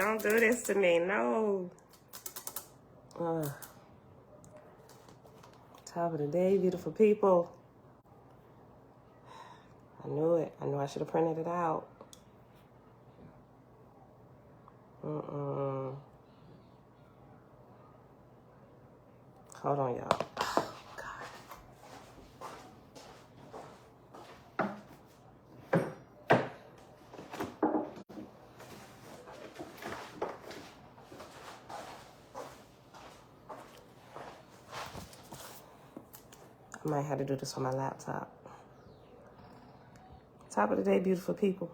Don't do this to me. No. Top of the day, beautiful people. I knew it. I knew I should have printed it out. Hold on, y'all. Oh, God. I might have to do this on my laptop. Top of the day, beautiful people.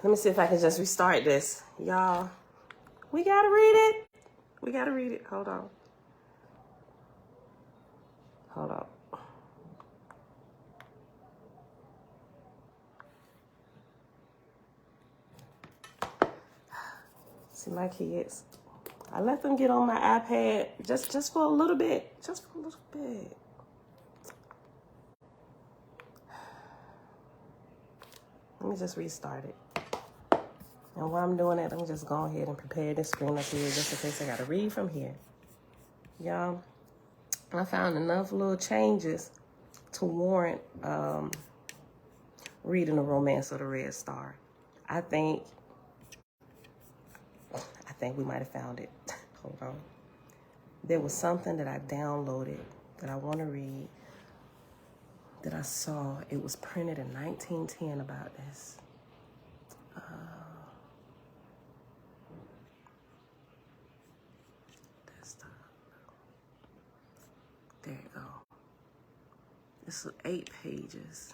Let me see if I can just restart this. Y'all, we gotta read it. We gotta read it. Hold on. Hold on. See, my kids, I let them get on my iPad just for a little bit. Just for a little bit. Let me just restart it. And while I'm doing that, let me just go ahead and prepare this screen up here just in case I gotta read from here. Y'all, I found enough little changes to warrant reading The Romance of the Red Star. I think we might have found it. Hold on. There was something that I downloaded that I want to read that I saw. It was printed in 1910 about this. There you go. This is 8 pages.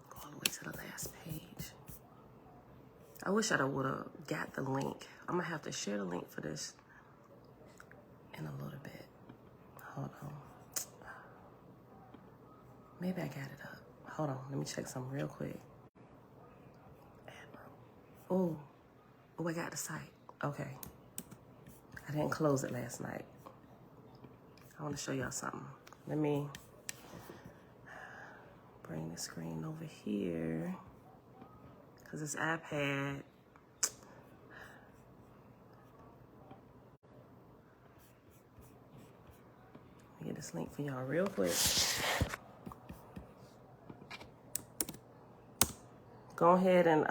Go all the way to the last page. I wish I would have got the link. I'm gonna have to share the link for this in a little bit. Hold on. Maybe I got it up. Hold on, let me check something real quick. Oh, I got the site. Okay. I didn't close it last night. I want to show y'all something. Let me bring the screen over here because this iPad. Let me get this link for y'all real quick. Go ahead and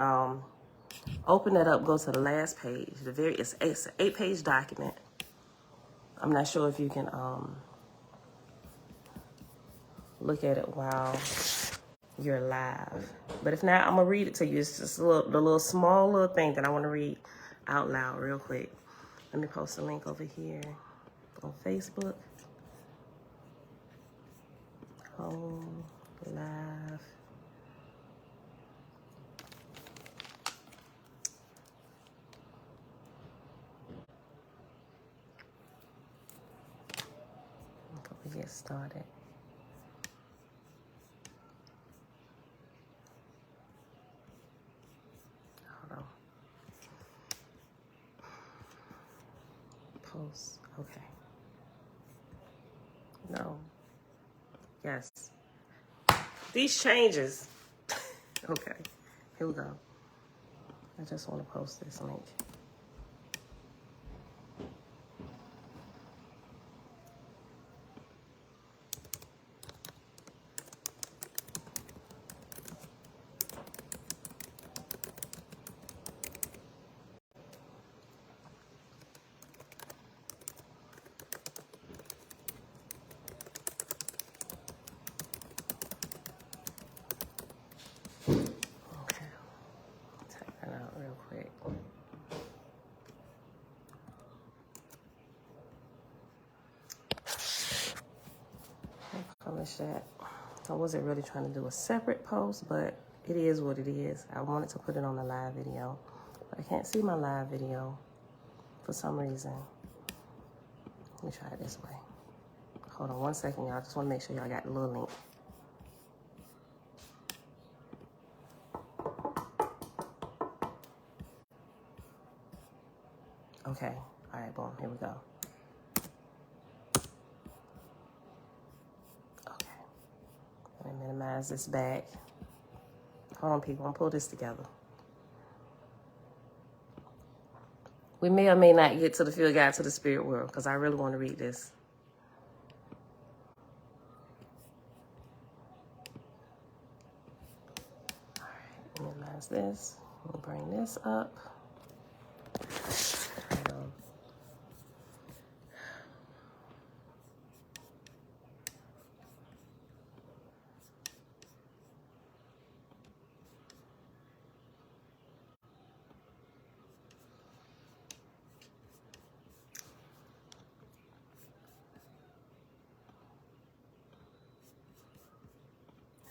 open that up. Go to the last page. It's an 8-page document. I'm not sure if you can look at it while you're live. But if not, I'm going to read it to you. It's just the little small little thing that I want to read out loud real quick. Let me post a link over here on Facebook. Home, live. Before we get started. Post. Okay. No. Yes. These changes. Okay. Here we go. I just want to post this link. That I wasn't really trying to do a separate post, but it is what it is. I wanted to put it on the live video, but I can't see my live video for some reason. Let me try it this way. Hold on one second, y'all. Just want to make sure y'all got the little link. Okay. All right, boom. Here we go. Minimize this back. Hold on, people. I'm gonna pull this together. We may or may not get to the field guide to the spirit world because I really want to read this. All right, minimize this. We'll bring this up.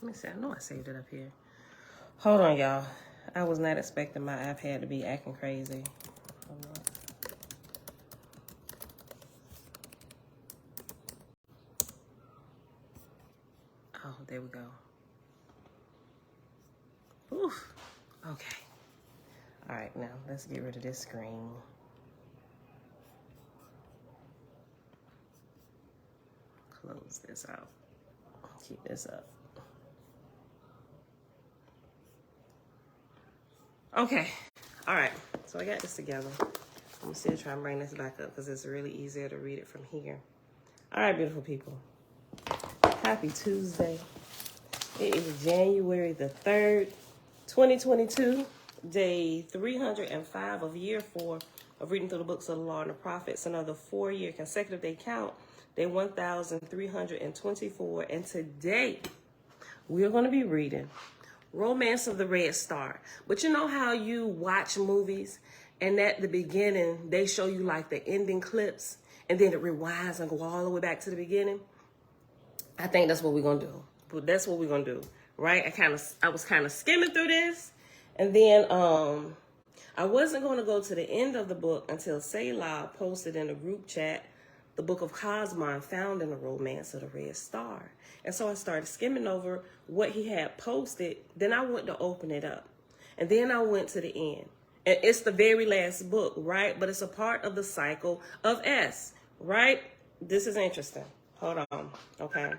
Let me see. I know I saved it up here. Hold on, y'all. I was not expecting my iPad to be acting crazy. Hold on. Oh, there we go. Oof. Okay. All right, now let's get rid of this screen. Close this out. Keep this up. Okay. All right. So I got this together. I'm going to still try and bring this back up because it's really easier to read it from here. All right, beautiful people. Happy Tuesday. It is January the 3rd, 2022, day 305 of year 4 of reading through the books of the law and the prophets. Another 4-year consecutive day count, day 1,324. And today, we're going to be reading Romance of the Red Star. But you know how you watch movies and at the beginning, they show you like the ending clips and then it rewinds and go all the way back to the beginning? I think that's what we're going to do. But that's what we're going to do, right? I was kind of skimming through this, and then I wasn't going to go to the end of the book until Selah posted in the group chat the book of Cosmon found in the Romance of the Red Star. And so I started skimming over what he had posted. Then I went to open it up, and then I went to the end. And it's the very last book, right? But it's a part of the cycle of S, right? This is interesting. Hold on, okay.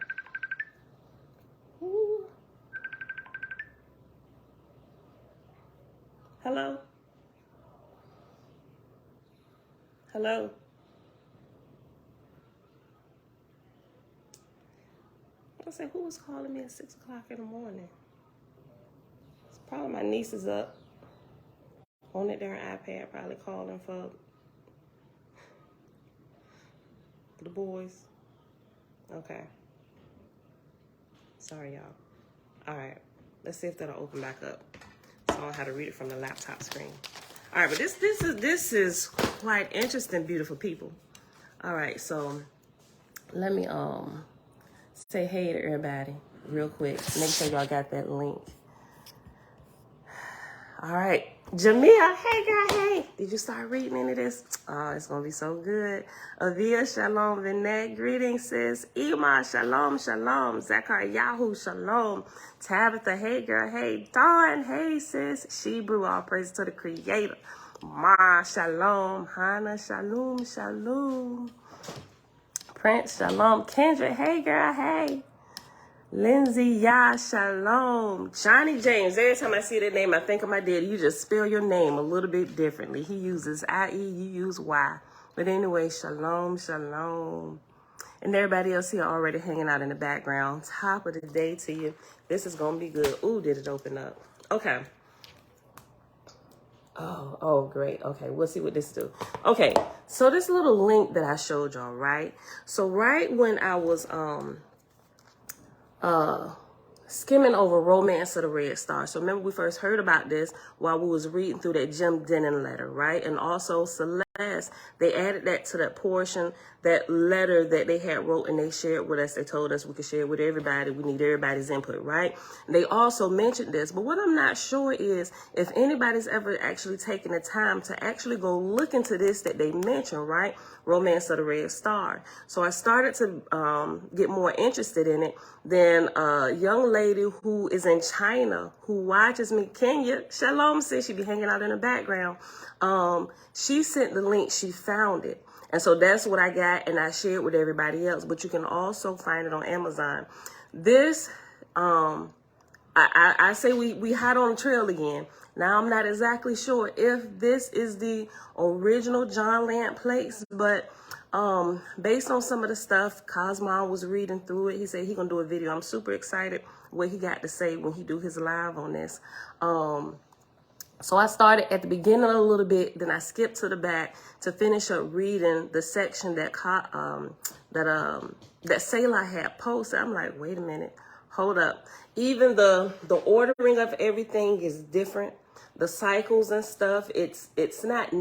Ooh. Hello? Hello? I said, who was calling me at 6 o'clock in the morning? It's probably my niece is up on it their iPad, probably calling for the boys. Okay. Sorry, y'all. All right. Let's see if that'll open back up. So I don't have to read it from the laptop screen. All right, but this is quite interesting, beautiful people. All right, so let me say hey to everybody real quick. Make sure y'all got that link. All right, Jamia, hey girl, hey. Did you start reading into this? Oh, it's gonna be so good. Avia, shalom, Vinay, greetings, sis. Ima, shalom, shalom. Yahu, shalom. Tabitha, hey girl, hey. Dawn, hey sis. Shebrew, all praise to the creator. Ma, shalom. Hannah, shalom, shalom. Prince, shalom. Kendra, hey girl, hey. Lindsay, Yah, shalom. Johnny James, every time I see that name, I think of my daddy. You just spell your name a little bit differently. He uses I-E, you use Y. But anyway, shalom, shalom. And everybody else here already hanging out in the background. Top of the day to you. This is going to be good. Ooh, did it open up? Okay. Oh, great. Okay, we'll see what this do. Okay, so this little link that I showed y'all, right? So right when I was skimming over Romance of the Red Star. So remember we first heard about this while we was reading through that Jim Denon letter, right? And also Celeste, they added that to that portion, that letter that they had wrote and they shared with us. They told us we could share it with everybody. We need everybody's input, right? And they also mentioned this, but what I'm not sure is if anybody's ever actually taken the time to actually go look into this that they mentioned, right? Romance of the Red Star. So I started to get more interested in it. Then a young lady who is in China who watches me, Kenya, shalom, sis, she be hanging out in the background. She sent the link, she found it. And so that's what I got and I shared with everybody else. But you can also find it on Amazon. This I say we hot on the trail again. Now, I'm not exactly sure if this is the original John Lant plates, but based on some of the stuff, Cosmon was reading through it. He said he gonna do a video. I'm super excited what he got to say when he do his live on this. So I started at the beginning a little bit, then I skipped to the back to finish up reading the section that Selah had posted. I'm like, wait a minute, hold up. Even the ordering of everything is different. The cycles and stuff, it's not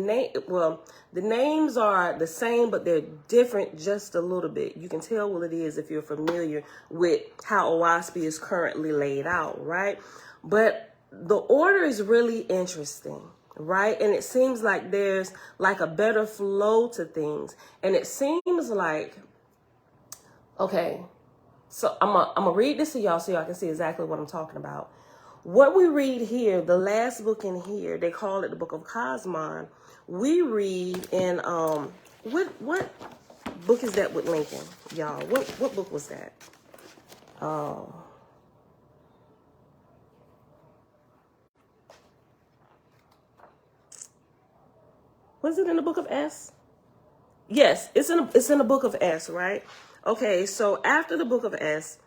well, the names are the same, but they're different just a little bit. You can tell what it is if you're familiar with how Owaspy is currently laid out, right? But the order is really interesting, right? And it seems like there's like a better flow to things. And it seems like, okay, so I'm gonna read this to y'all so y'all can see exactly what I'm talking about. What we read here, the last book in here, they call it the Book of Cosmon. We read in what book is that with Lincoln, y'all? What book was that? Was it in the Book of S? Yes, it's in the Book of S, right? Okay, so after the Book of S,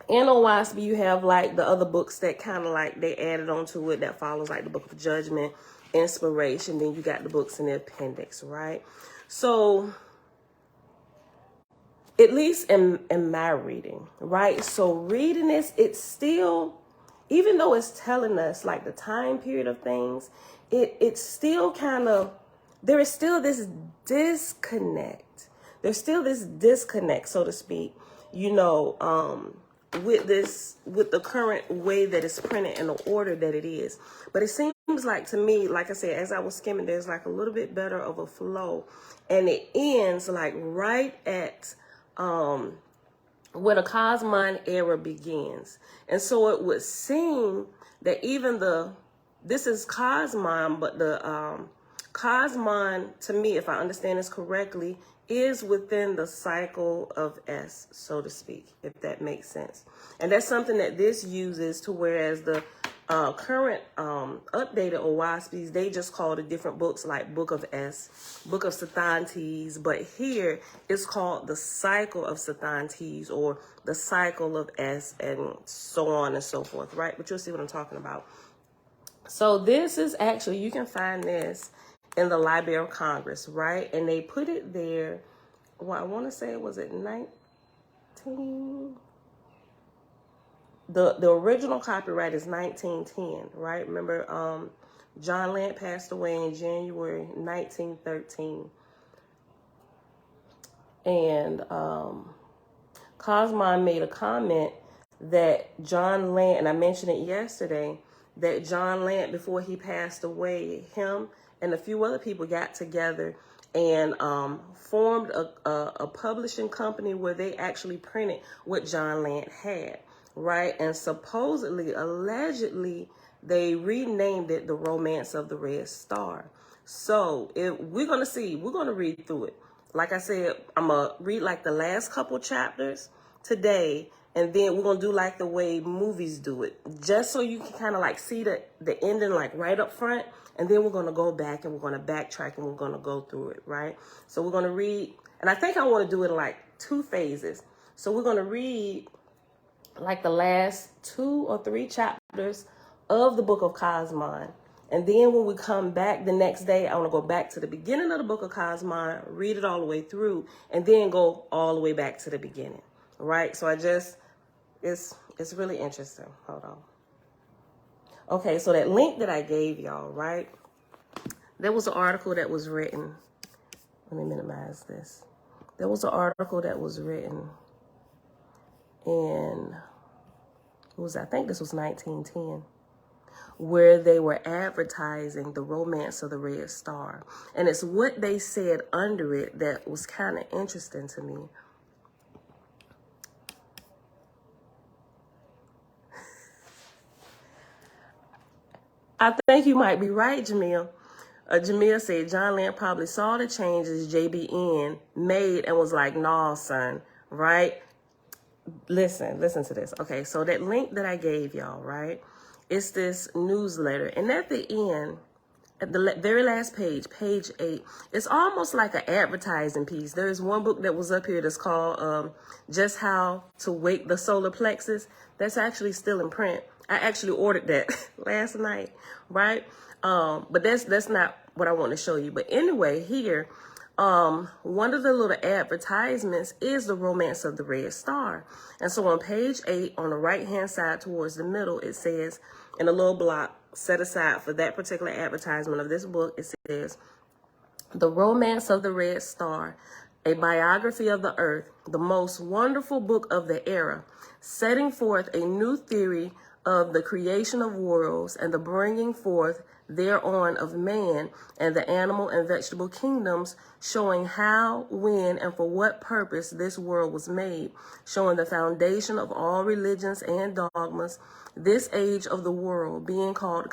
in Owaspy, you have like the other books that kind of like they added onto it that follows, like the Book of Judgment, Inspiration. Then you got the books in the appendix, right? So at least in my reading, right? So reading this, it's still, even though it's telling us like the time period of things, it's still kind of, there is still this disconnect. There's still this disconnect, so to speak, you know, with the current way that it's printed and the order that it is. But it seems like to me, like I said, as I was skimming, there's like a little bit better of a flow, and it ends like right at when a Cosmon era begins. And so it would seem that even this is Cosmon, but the Cosmon, to me, if I understand this correctly, is within the cycle of S, so to speak, if that makes sense. And that's something that this uses, to whereas the current updated Owaspis, they just call the different books like Book of S, Book of Sathantes, but here it's called the cycle of Sathantes or the cycle of S, and so on and so forth, right? But you'll see what I'm talking about. So this is actually, you can find this in the Library of Congress, right? And they put it there, well, I want to say, was it 19? The original copyright is 1910, right? Remember, John Lant passed away in January 1913. And Cosmon made a comment that John Lant, and I mentioned it yesterday, that John Lant, before he passed away, him and a few other people got together and formed a publishing company where they actually printed what John Lant had, right? And supposedly, allegedly, they renamed it The Romance of the Red Star. So we're going to read through it. Like I said, I'm going to read like the last couple chapters today, and then we're going to do like the way movies do it, just so you can kind of like see the ending like right up front. And then we're going to go back and we're going to backtrack and we're going to go through it, right? So we're going to read, and I think I want to do it in like 2 phases. So we're going to read like the last 2 or 3 chapters of the Book of Cosmon. And then when we come back the next day, I want to go back to the beginning of the Book of Cosmon, read it all the way through, and then go all the way back to the beginning, right? So it's really interesting. Hold on. Okay, so that link that I gave y'all, right? There was an article that was written. Let me minimize this. There was an article that was written in, I think this was 1910, where they were advertising The Romance of the Red Star. And it's what they said under it that was kind of interesting to me. I think you might be right, Jamil. Jamil said John Lant probably saw the changes JBN made and was like, nah, son, right? listen to this. Okay, so that link that I gave y'all, right? It's this newsletter. And at the end, at the very last page, page 8, it's almost like an advertising piece. There's one book that was up here that's called Just How to Wake the Solar Plexus. That's actually still in print. I actually ordered that last night, right? But that's not what I want to show you. But anyway, here, one of the little advertisements is the Romance of the Red Star. And so on page 8, on the right-hand side towards the middle, it says, in a little block set aside for that particular advertisement of this book, it says, The Romance of the Red Star, a biography of the earth, the most wonderful book of the era, setting forth a new theory of the creation of worlds and the bringing forth thereon of man and the animal and vegetable kingdoms, showing how, when, and for what purpose this world was made, showing the foundation of all religions and dogmas, this age of the world being called the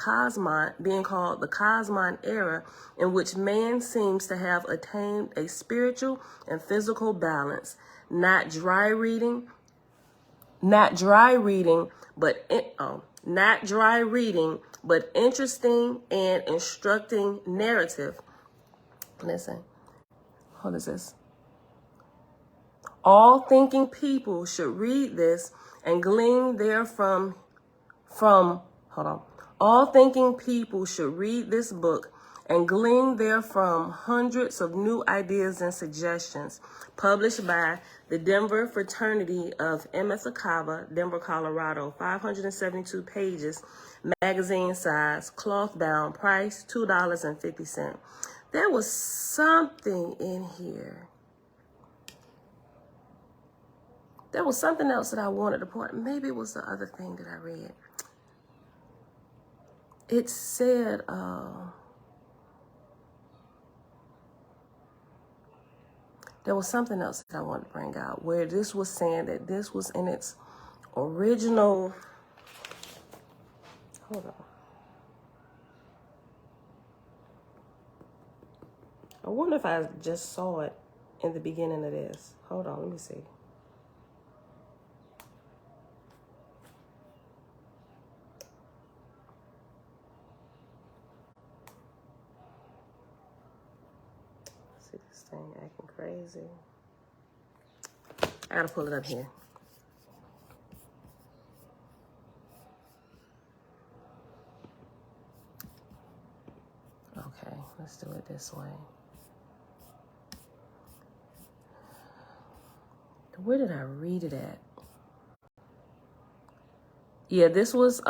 Cosmon era, in which man seems to have attained a spiritual and physical balance, not dry reading, but interesting and instructing narrative. Listen, what is this? All thinking people should read this and glean therefrom. All thinking people should read this book and glean therefrom hundreds of new ideas and suggestions, published by the Denver Fraternity of Emethakava, Denver, Colorado, 572 pages, magazine size, cloth bound, price $2.50. There was something in here. There was something else that I wanted to point. Maybe it was the other thing that I read. It said, there was something else that I wanted to bring out, where this was saying that this was in its original, hold on. I wonder if I just saw it in the beginning of this. Hold on, let me see. See this thing acting crazy. I gotta pull it up here. Okay, let's do it this way. Where did I read it at? Yeah, this was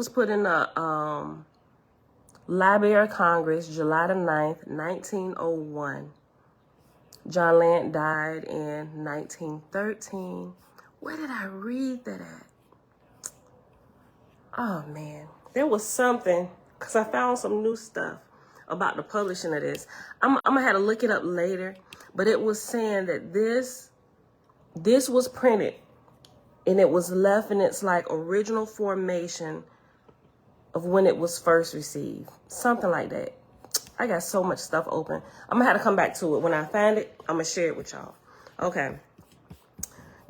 put in the Library of Congress, July the 9th, 1901. John Lant died in 1913. Where did I read that at? Oh, man. There was something, because I found some new stuff about the publishing of this. I'm going to have to look it up later, but it was saying that this was printed, and it was left in its, like, original formation of when it was first received. Something like that. I got so much stuff open. I'm going to have to come back to it. When I find it, I'm going to share it with y'all. Okay.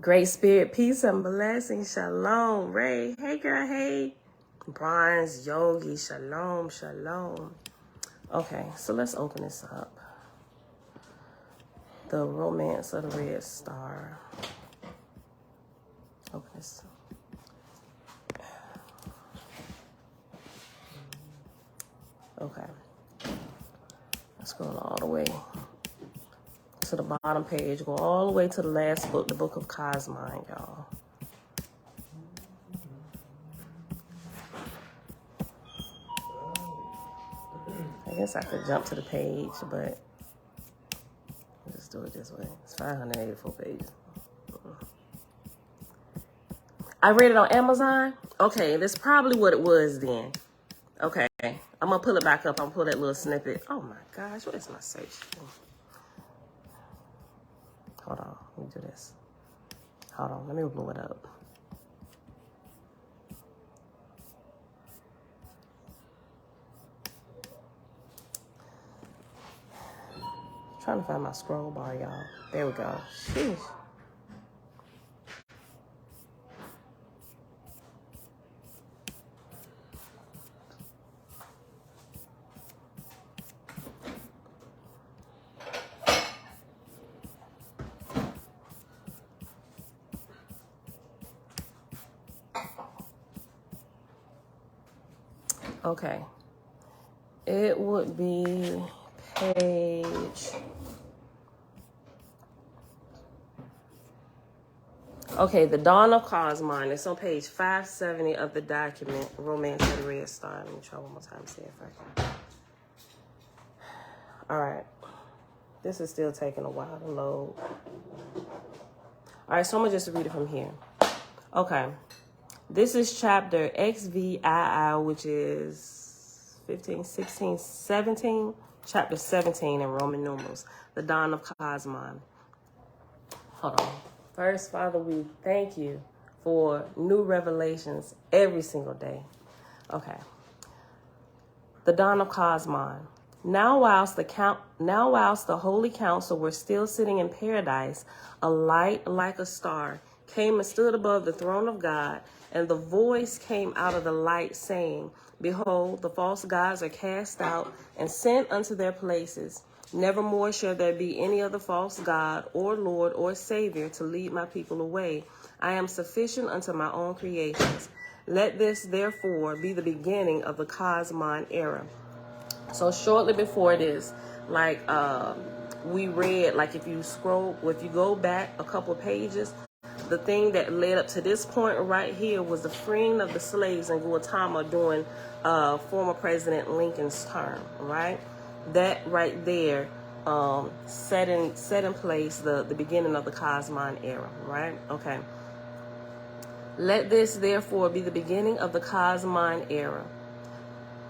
Great spirit, peace, and blessing. Shalom. Ray. Hey, girl. Hey. Bronze, Yogi. Shalom. Shalom. Okay. So let's open this up. The Romance of the Red Star. Open this. Okay. Let's go all the way to the bottom page. Go all the way to the last book, the Book of Cosmon, y'all. I guess I could jump to the page, but I'll just do it this way. It's 584 pages. I read it on Amazon. Okay, that's probably what it was then. Okay, I'm gonna pull it back up. I'm gonna pull that little snippet. Oh my gosh, what is my search thing? Hold on, let me do this. Hold on, let me blow it up. I'm trying to find my scroll bar, y'all. There we go. Sheesh. Okay. It would be page... Okay, the Dawn of Cosmon. It's on page 570 of the document, Romance of the Red Star. Let me try one more time, see if I can. All right. This is still taking a while to load. All right, so I'm going to just read it from here. Okay. This is chapter XVII, which is 15, 16, 17. Chapter 17 in Roman numerals. The Dawn of Cosmon. Hold on. First, Father, we thank you for new revelations every single day. Okay. The Dawn of Cosmon. Now whilst the holy council were still sitting in paradise, a light like a star came and stood above the throne of God, and the voice came out of the light, saying, Behold, the false gods are cast out and sent unto their places. Nevermore shall there be any other false god or Lord or Savior to lead my people away. I am sufficient unto my own creations. Let this, therefore, be the beginning of the Cosmon era. So shortly before this, like we read, like if you go back a couple pages, the thing that led up to this point right here was the freeing of the slaves in Guatemala during former President Lincoln's term, right? That right there set in place the beginning of the Cosmon era, right? Okay. Let this therefore be the beginning of the Cosmon era.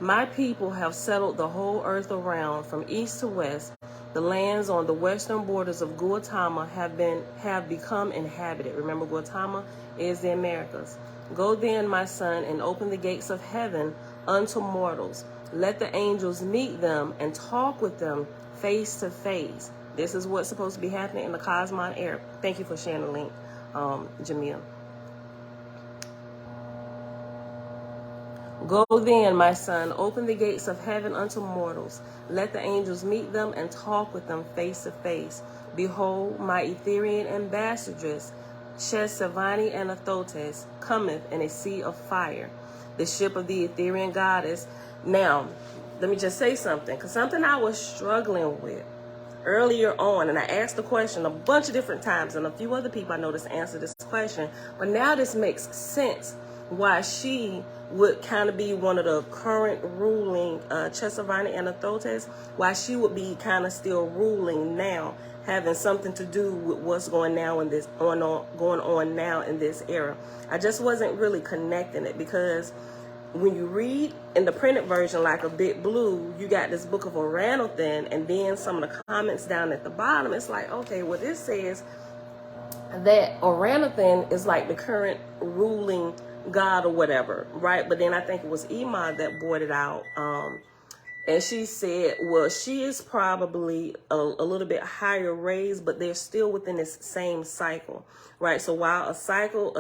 My people have settled the whole earth around from east to west. The lands on the western borders of Guatemala have become inhabited. Remember, Guatemala is the Americas. Go then, my son, and open the gates of heaven unto mortals. Let the angels meet them and talk with them face to face. This is what's supposed to be happening in the Cosmon era. Thank you for sharing the link, Jamil. Go then, my son, open the gates of heaven unto mortals. Let the angels meet them and talk with them face to face. Behold, my Etherian ambassadress, Shesavani and Athotes, cometh in a sea of fire, the ship of the Etherian goddess. Now, let me just say something, because something I was struggling with earlier on, and I asked the question a bunch of different times, and a few other people I noticed answered this question, but now this makes sense why she would kind of be one of the current ruling Chesavani and Athotes, why she would be kind of still ruling now, having something to do with what's going on now in this era. I just wasn't really connecting it, because when you read in the printed version, like a bit blue, you got this book of Oranothan, and then some of the comments down at the bottom, it's like, okay, well, this says that Oranothan is like the current ruling god or whatever, right? But then I think it was Ima that brought it out, and she said, well, she is probably a little bit higher raised, but they're still within this same cycle, right? So while a cycle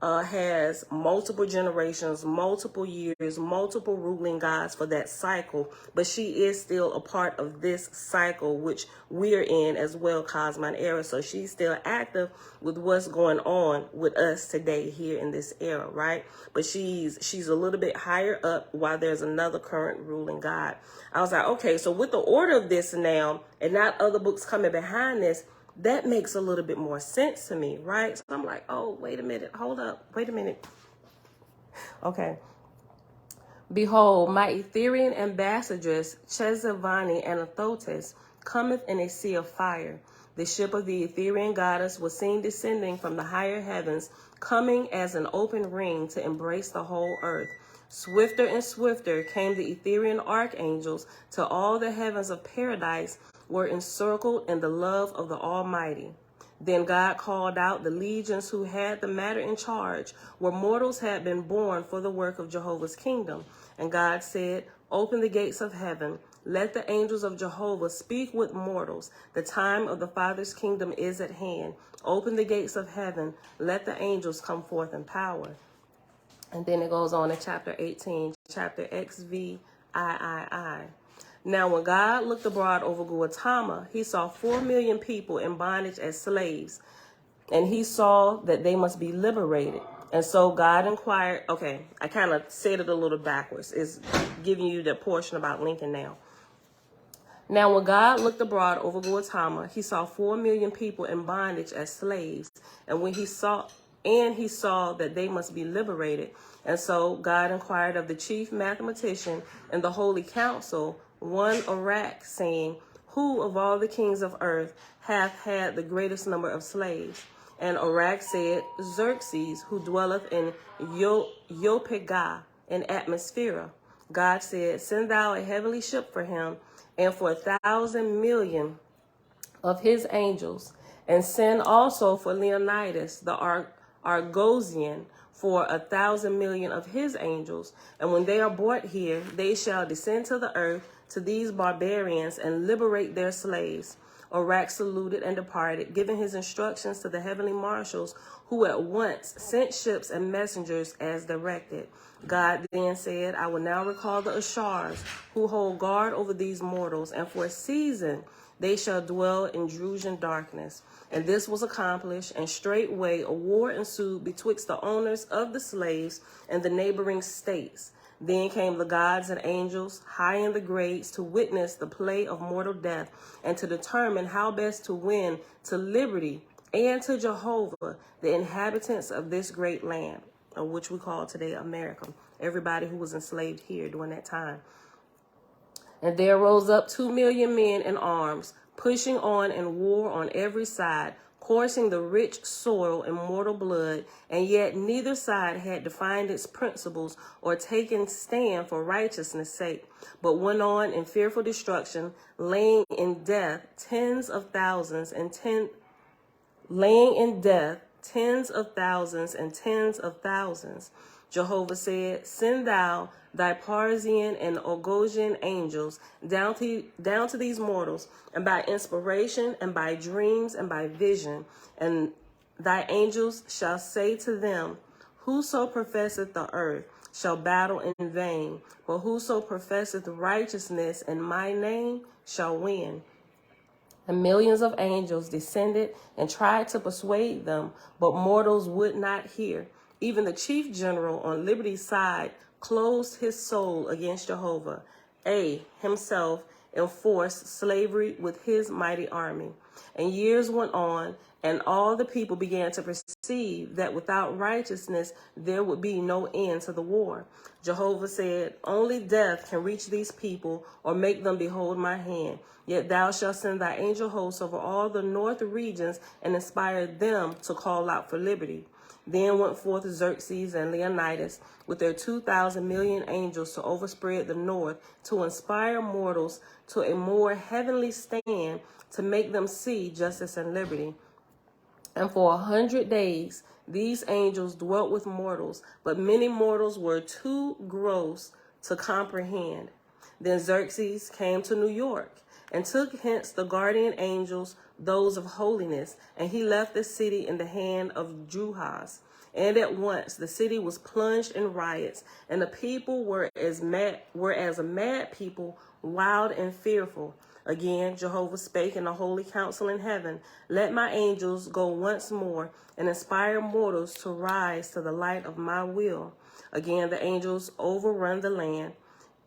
has multiple generations, multiple years, multiple ruling gods for that cycle, but she is still a part of this cycle, which we're in as well, Cosmon era. So she's still active with what's going on with us today here in this era, right? But she's a little bit higher up while there's another current ruling god. I was like, okay, so with the order of this now, and not other books coming behind this, that makes a little bit more sense to me, right? So I'm like, oh, wait a minute. Hold up. Wait a minute. Okay. Behold, my Etherian ambassadress, Chesavani and Athotes, cometh in a sea of fire. The ship of the Etherian goddess was seen descending from the higher heavens, coming as an open ring to embrace the whole earth. Swifter and swifter came the Etherian archangels till all the heavens of paradise were encircled in the love of the Almighty. Then God called out the legions who had the matter in charge, where mortals had been born for the work of Jehovah's kingdom. And God said, open the gates of heaven. Let the angels of Jehovah speak with mortals. The time of the Father's kingdom is at hand. Open the gates of heaven. Let the angels come forth in power. And then it goes on in chapter 18, chapter XVIII. Now, when God looked abroad over Guatemala, he saw 4 million people in bondage as slaves, and he saw that they must be liberated. And so God inquired, okay, I kind of said it a little backwards. It's giving you the portion about Lincoln now. Now, when God looked abroad over Gautama, he saw 4 million people in bondage as slaves. And when he saw that they must be liberated. And so God inquired of the chief mathematician and the holy council, one Iraq, saying, who of all the kings of earth hath had the greatest number of slaves? And Iraq said, Xerxes, who dwelleth in Yopegah in Atmosphera. God said, send thou a heavenly ship for him, and for 1,000 million of his angels, and send also for Leonidas the Argosian for 1,000 million of his angels. And when they are brought here, they shall descend to the earth to these barbarians and liberate their slaves. Iraq saluted and departed, giving his instructions to the heavenly marshals, who at once sent ships and messengers as directed. God then said, I will now recall the Ashars, who hold guard over these mortals, and for a season they shall dwell in Drusian darkness. And this was accomplished, and straightway a war ensued betwixt the owners of the slaves and the neighboring states. Then came the gods and angels, high in the grades, to witness the play of mortal death, and to determine how best to win to liberty and to Jehovah the inhabitants of this great land, of which we call today America, everybody who was enslaved here during that time. And there rose up 2 million men in arms, pushing on in war on every side, coursing the rich soil in mortal blood, and yet neither side had defined its principles or taken stand for righteousness' sake, but went on in fearful destruction, laying in death tens of thousands and tens of thousands. Jehovah said, send thou thy Parsian and Ogosian angels down to these mortals, and by inspiration and by dreams and by vision. And thy angels shall say to them, whoso professeth the earth shall battle in vain, but whoso professeth righteousness in my name shall win. And millions of angels descended and tried to persuade them, but mortals would not hear. Even the chief general on Liberty's side closed his soul against Jehovah, himself enforced slavery with his mighty army. And years went on, and all the people began to perceive that without righteousness there would be no end to the war. Jehovah said, only death can reach these people or make them behold my hand. Yet thou shalt send thy angel hosts over all the north regions and inspire them to call out for liberty. Then went forth Xerxes and Leonidas with their 2,000 million angels to overspread the north, to inspire mortals to a more heavenly stand, to make them see justice and liberty. And for 100 days these angels dwelt with mortals, but many mortals were too gross to comprehend. Then Xerxes came to New York and took hence the guardian angels, those of holiness, and he left the city in the hand of Juhaz. And at once the city was plunged in riots, and the people were as a mad people, wild and fearful. Again, Jehovah spake in the holy council in heaven, let my angels go once more and inspire mortals to rise to the light of my will. Again, the angels overrun the land,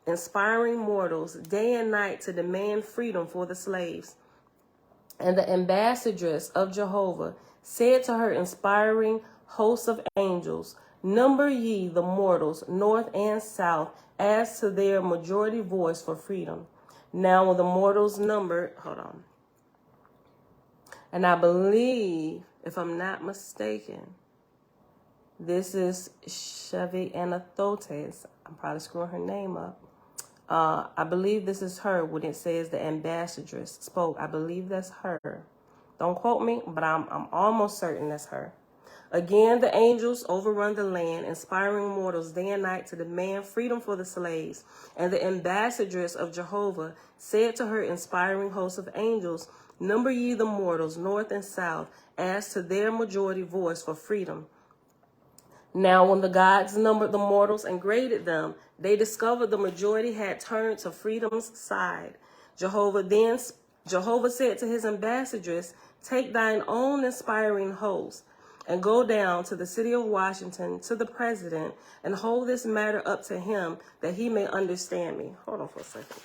inspiring mortals day and night to demand freedom for the slaves. And the ambassadress of Jehovah said to her inspiring hosts of angels, number ye the mortals north and south as to their majority voice for freedom. Now when the mortals numbered, and I believe, if I'm not mistaken, this is Chevi Anathotes. I'm probably screwing her name up. I believe this is her when it says the ambassadress spoke. I believe that's her. Don't quote me, but I'm almost certain that's her. Again, the angels overrun the land, inspiring mortals day and night to demand freedom for the slaves. And the ambassadress of Jehovah said to her inspiring host of angels, number ye the mortals north and south as to their majority voice for freedom. Now when the gods numbered the mortals and graded them, they discovered the majority had turned to freedom's side. Jehovah said to his ambassadress, take thine own inspiring host and go down to the city of Washington to the president and hold this matter up to him that he may understand me. Hold on for a second.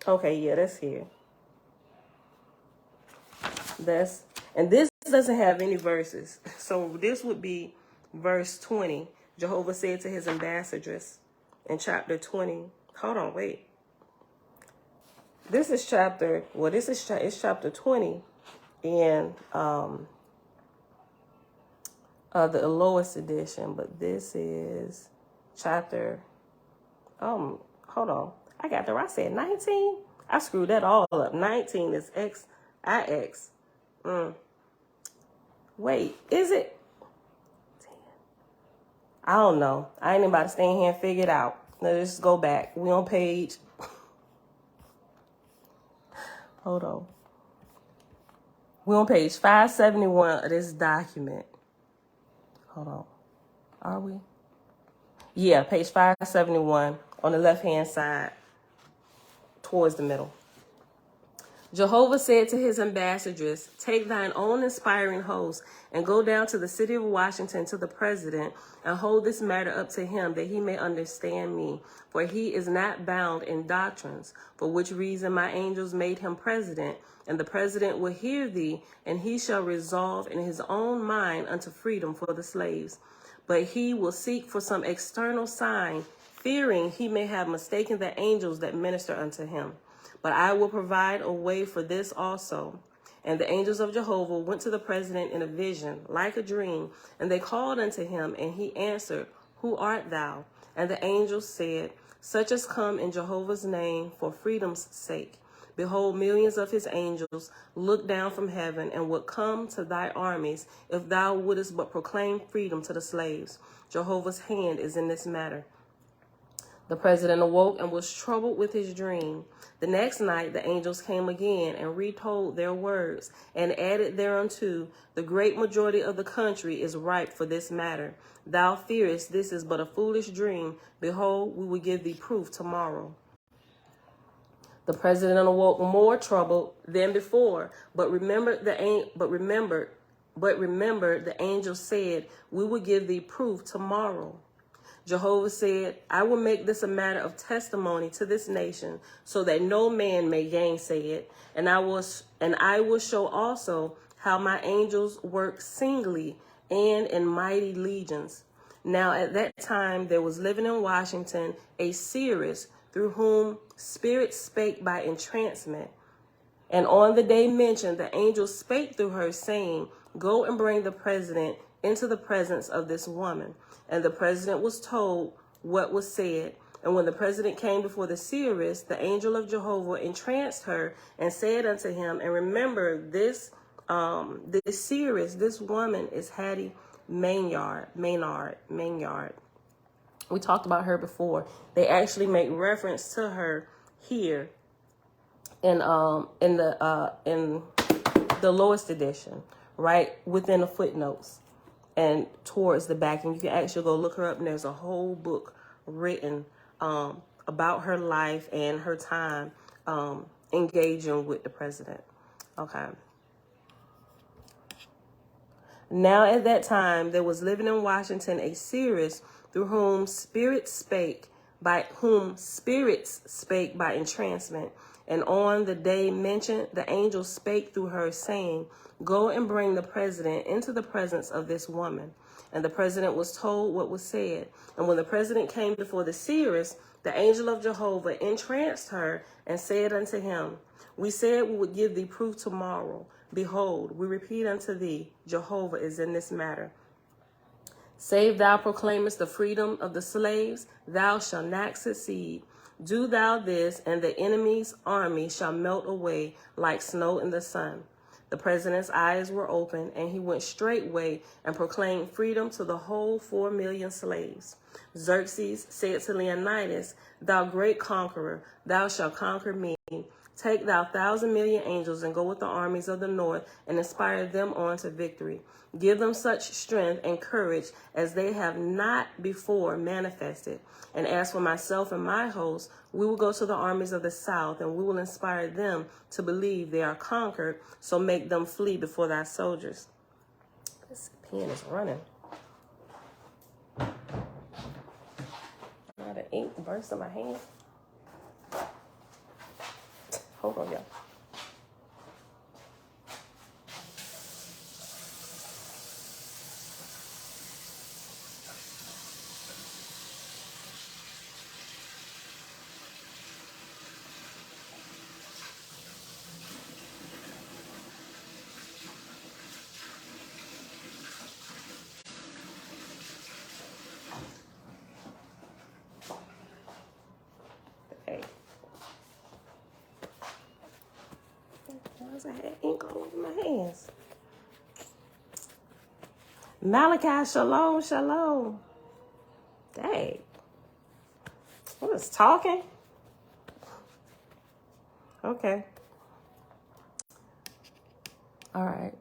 Okay, yeah, that's here. And this doesn't have any verses. So this would be verse 20. Jehovah said to his ambassadress in chapter 20. Hold on, wait. This is chapter 20 in the lowest edition, but this is chapter, hold on. I got there. I said 19. I screwed that all up. 19 is XIX. Wait, is it? 10. I don't know. I ain't about to stand here and figure it out. Let's just go back. We on page. Hold on. We on page 571 of this document. Hold on. Are we? Yeah, page 571 on the left-hand side towards the middle. Jehovah said to his ambassadress, take thine own inspiring host and go down to the city of Washington to the president and hold this matter up to him that he may understand me. For he is not bound in doctrines, for which reason my angels made him president. And the president will hear thee, and he shall resolve in his own mind unto freedom for the slaves. But he will seek for some external sign, fearing he may have mistaken the angels that minister unto him. But I will provide a way for this also. And the angels of Jehovah went to the president in a vision, like a dream, and they called unto him, and he answered, Who art thou? And the angels said, Such as come in Jehovah's name for freedom's sake. Behold, millions of his angels look down from heaven and would come to thy armies if thou wouldest but proclaim freedom to the slaves. Jehovah's hand is in this matter. The president awoke and was troubled with his dream. The next night the angels came again and retold their words and added thereunto, the great majority of the country is ripe for this matter. Thou fearest this is but a foolish dream. Behold, we will give thee proof tomorrow. The president awoke more troubled than before, but remember the angel said, we will give thee proof tomorrow. Jehovah said, I will make this a matter of testimony to this nation, so that no man may gainsay it. And I will show also how my angels work singly and in mighty legions. Now at that time there was living in Washington a seeress, through whom spirits spake by entrancement. And on the day mentioned, the angel spake through her, saying, Go and bring the president into the presence of this woman. And the president was told what was said. And when the president came before the seeress, the angel of Jehovah entranced her and said unto him, and remember this seeress, this woman is Hattie Maynard. We talked about her before. They actually make reference to her here in the lowest edition, right within the footnotes and towards the back. And you can actually go look her up, and there's a whole book written about her life and her time engaging with the president. Okay. Now at that time there was living in Washington a seeress, through whom spirits spake by entrancement. And on the day mentioned, the angel spake through her, saying, Go and bring the president into the presence of this woman. And the president was told what was said. And when the president came before the seeress, the angel of Jehovah entranced her and said unto him, We said we would give thee proof tomorrow. Behold, we repeat unto thee, Jehovah is in this matter. Save thou proclaimest the freedom of the slaves, thou shalt not succeed. Do thou this, and the enemy's army shall melt away like snow in the sun. The president's eyes were open, and he went straightway and proclaimed freedom to the whole 4 million slaves. Xerxes said to Leonidas, Thou great conqueror, thou shalt conquer me. Take thou 1,000,000,000 angels and go with the armies of the north and inspire them on to victory. Give them such strength and courage as they have not before manifested. And as for myself and my host, we will go to the armies of the south, and we will inspire them to believe they are conquered, so make them flee before thy soldiers. This pen is running. Now the ink burst in my hand. Hold on, y'all. I had ink all over my hands. Malachi, shalom, shalom. Dang. What is talking? Okay. All right.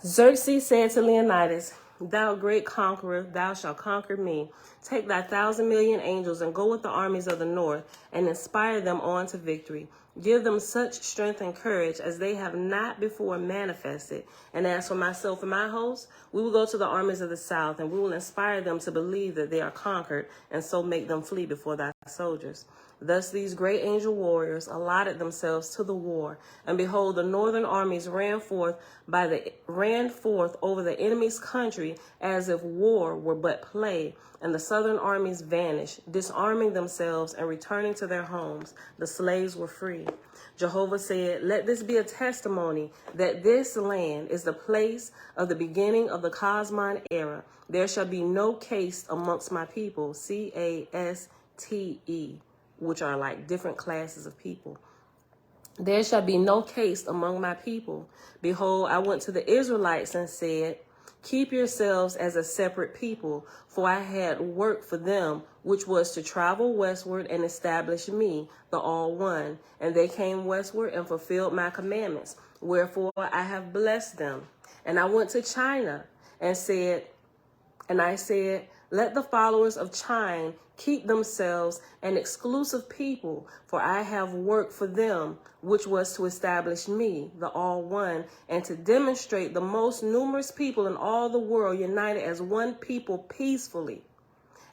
Xerxes said to Leonidas, thou great conqueror, thou shalt conquer me. Take thy 1,000,000,000 angels and go with the armies of the north and inspire them on to victory. Give them such strength and courage as they have not before manifested. And as for myself and my host, we will go to the armies of the south, and we will inspire them to believe that they are conquered, and so make them flee before thy soldiers. Thus these great angel warriors allotted themselves to the war, and behold, the northern armies ran forth over the enemy's country as if war were but play, and the southern armies vanished, disarming themselves and returning to their homes. The slaves were free. Jehovah said, let this be a testimony that this land is the place of the beginning of the Cosmon era. There shall be no caste amongst my people, Caste, which are like different classes of people. There shall be no caste among my people. Behold, I went to the Israelites and said, keep yourselves as a separate people, for I had work for them, which was to travel westward and establish me, the All One. And they came westward and fulfilled my commandments. Wherefore I have blessed them. And I went to China and I said, let the followers of China keep themselves an exclusive people, for I have work for them, which was to establish me, the All One, and to demonstrate the most numerous people in all the world united as one people peacefully.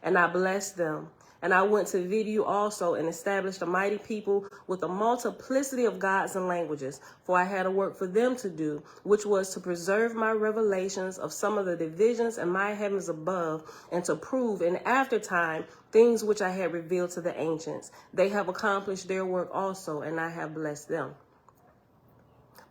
And I blessed them. And I went to Vidu also and established a mighty people with a multiplicity of gods and languages, for I had a work for them to do, which was to preserve my revelations of some of the divisions in my heavens above, and to prove in after time things which I had revealed to the ancients. They have accomplished their work also, and I have blessed them.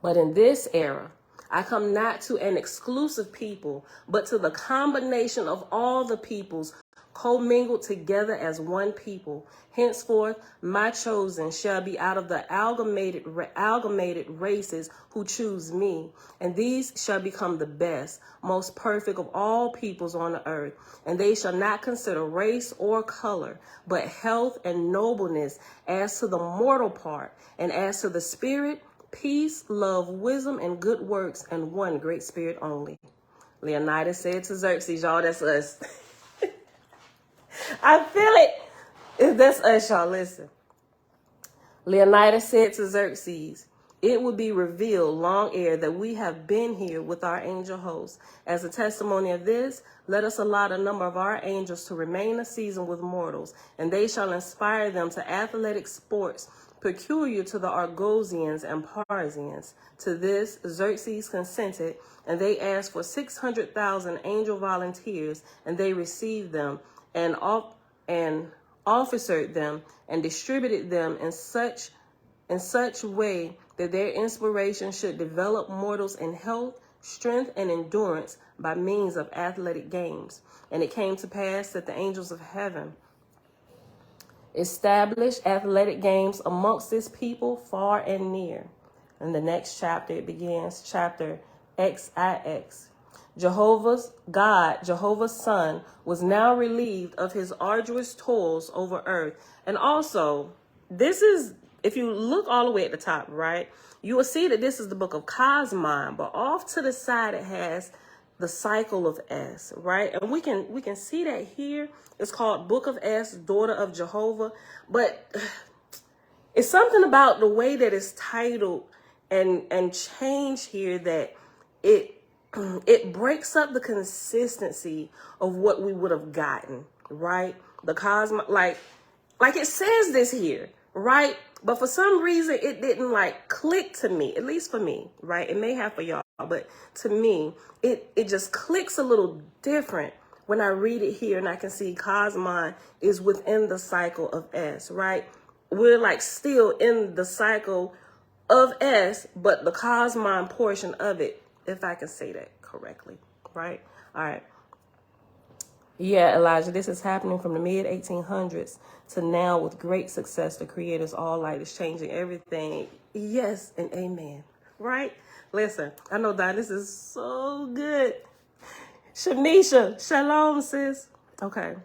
But in this era, I come not to an exclusive people, but to the combination of all the peoples commingled together as one people. Henceforth, my chosen shall be out of the amalgamated races who choose me, and these shall become the best, most perfect of all peoples on the earth. And they shall not consider race or color, but health and nobleness as to the mortal part, and as to the spirit, peace, love, wisdom, and good works, and one great spirit only. Leonidas said to Xerxes, y'all, that's us. I feel it. That's us, y'all. Listen. Leonidas said to Xerxes, it will be revealed long ere that we have been here with our angel hosts. As a testimony of this, let us allot a number of our angels to remain a season with mortals, and they shall inspire them to athletic sports peculiar to the Argosians and Parsians. To this Xerxes consented, and they asked for 600,000 angel volunteers, and they received them and officered them and distributed them in such way that their inspiration should develop mortals in health, strength, and endurance by means of athletic games. And it came to pass that the angels of heaven established athletic games amongst this people far and near. In the next chapter, it begins, chapter XIX. Jehovah's Son, was now relieved of his arduous toils over earth, and also this is, if you look all the way at the top, right, you will see that this is the book of Cosmon, but off to the side it has the cycle of S, right? And we can see that here. It's called Book of S, Daughter of Jehovah. But it's something about the way that it's titled and changed here that it breaks up the consistency of what we would have gotten, right? The Cosmon, like it says this here, right? But for some reason, it didn't like click to me, at least for me, right? It may have for y'all, but to me, it just clicks a little different when I read it here and I can see Cosmon is within the cycle of S, right? We're like still in the cycle of S, but the Cosmon portion of it, if I can say that correctly, right? All right. Yeah, Elijah, this is happening from the mid-1800s to now with great success. The Creator's all light is changing everything. Yes and amen, right? Listen, I know that this is so good. Shamisha, shalom, sis. Okay.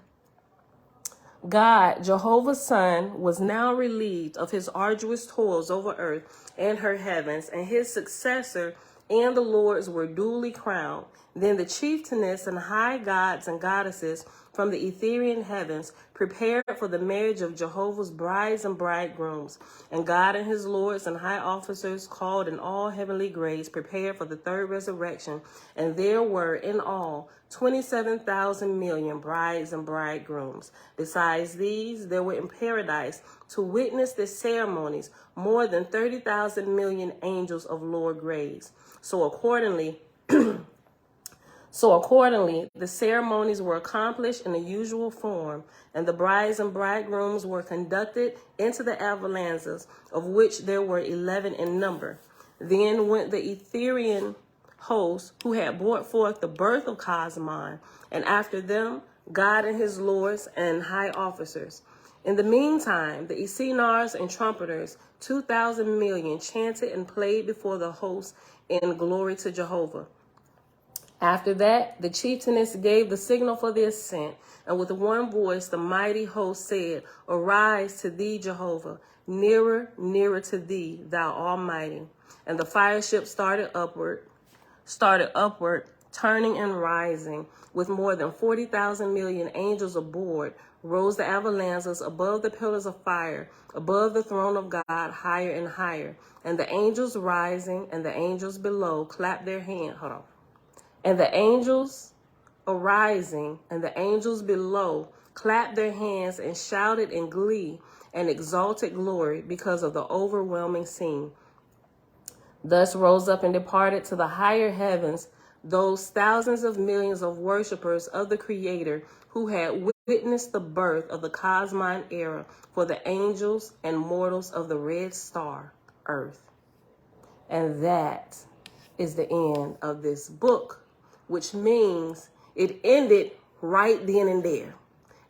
God, Jehovah's Son, was now relieved of his arduous toils over earth and her heavens, and his successor and the Lords were duly crowned. Then the chieftainess and high gods and goddesses from the Etherian heavens prepared for the marriage of Jehovah's brides and bridegrooms. And God and his lords and high officers called in all heavenly grades prepared for the third resurrection. And there were in all 27,000 million brides and bridegrooms. Besides these, there were in paradise to witness the ceremonies more than 30,000 million angels of lower grades. So accordingly, the ceremonies were accomplished in the usual form, and the brides and bridegrooms were conducted into the avalanches, of which there were 11 in number. Then went the Etherian host who had brought forth the birth of Cosmon, and after them, God and his lords and high officers. In the meantime, the Essenars and trumpeters, 2,000 million, chanted and played before the host in glory to Jehovah. After that, the chieftainess gave the signal for the ascent, and with one voice the mighty host said, Arise to thee, Jehovah, nearer, nearer to thee, thou Almighty. And the fire ship started upward, turning and rising, with more than 40,000 million angels aboard, rose the avalanches above the pillars of fire, above the throne of God, higher and higher. And the angels rising and the angels below clapped their hands. Hold on. And the angels arising and the angels below clapped their hands and shouted in glee and exalted glory because of the overwhelming scene. Thus rose up and departed to the higher heavens those thousands of millions of worshipers of the Creator who had witnessed the birth of the Cosmon era for the angels and mortals of the red star, Earth. And that is the end of this book, which means it ended right then and there.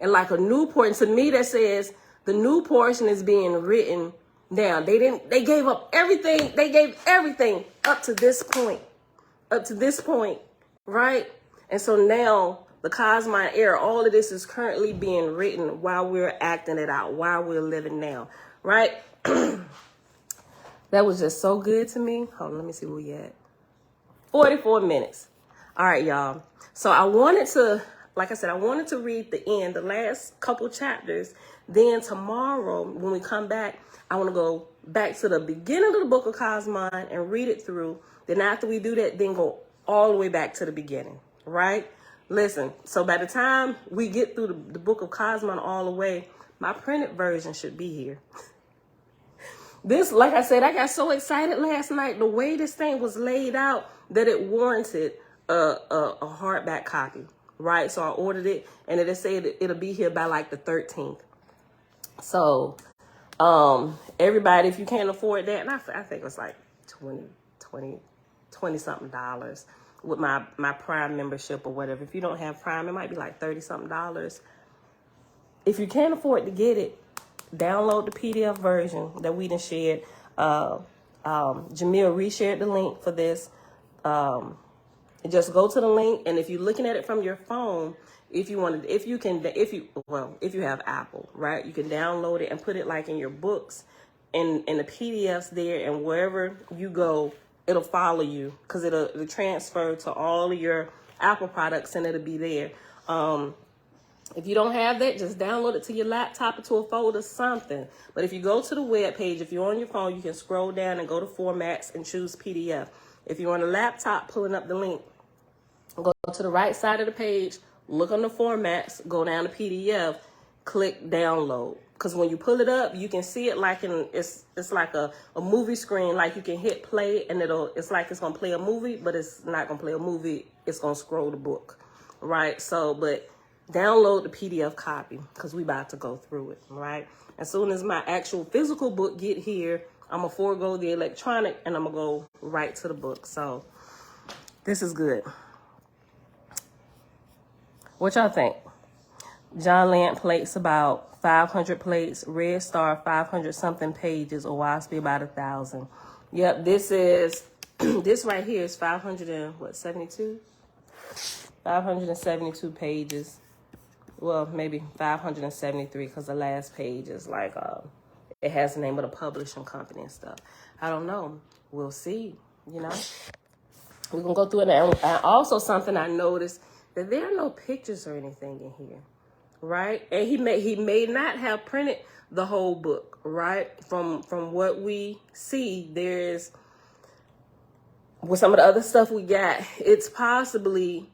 And like a new portion, to me that says the new portion is being written down. They gave up everything. They gave everything up to this point, right? And so now the Cosmon era, all of this is currently being written while we're acting it out, while we're living now, right? That was just so good to me. Hold on, let me see where we at. 44 minutes. All right, y'all. So I wanted to, like I said, I wanted to read the end, the last couple chapters. Then tomorrow, when we come back, I want to go back to the beginning of the book of Cosmon and read it through. Then after we do that, then go all the way back to the beginning, right? Listen, so by the time we get through the book of Cosmon all the way, my printed version should be here. This, like I said, I got so excited last night, the way this thing was laid out, that it warranted a hardback copy, right? So I ordered it, and it said it'll be here by like the 13th. So, everybody, if you can't afford that, and I think it was like $20 something with my Prime membership or whatever. If you don't have Prime, it might be like $30 something. If you can't afford to get it, download the PDF version that we done shared. Jamil reshared the link for this. Just go to the link, and if you're looking at it from your phone, if you wanted, if you have Apple, right, you can download it and put it like in your books and the PDFs there, and wherever you go, it'll follow you because it'll transfer to all of your Apple products and it'll be there. If you don't have that, just download it to your laptop or to a folder, something. But if you go to the web page, if you're on your phone, you can scroll down and go to formats and choose PDF. If you're on a laptop pulling up the link, go to the right side of the page, look on the formats, go down to PDF, click download. Because when you pull it up, you can see it like it's like a movie screen. Like you can hit play and it's like it's gonna play a movie, but it's not gonna play a movie. It's gonna scroll the book, right? So, but download the PDF copy because we about to go through it, right? As soon as my actual physical book get here, I'm gonna forego the electronic and I'm gonna go right to the book. So this is good. What y'all think? John Lant plates about 500 plates, Red Star 500 something pages, or Wasp about 1,000. Yep, this is this right here is 572 pages. Well, maybe 573 because the last page is like it has the name of the publishing company and stuff. I don't know. We'll see. You know, we're gonna go through it. And also, something I noticed that there are no pictures or anything in here, right? And he may not have printed the whole book, right? From what we see, there's with some of the other stuff we got, it's possibly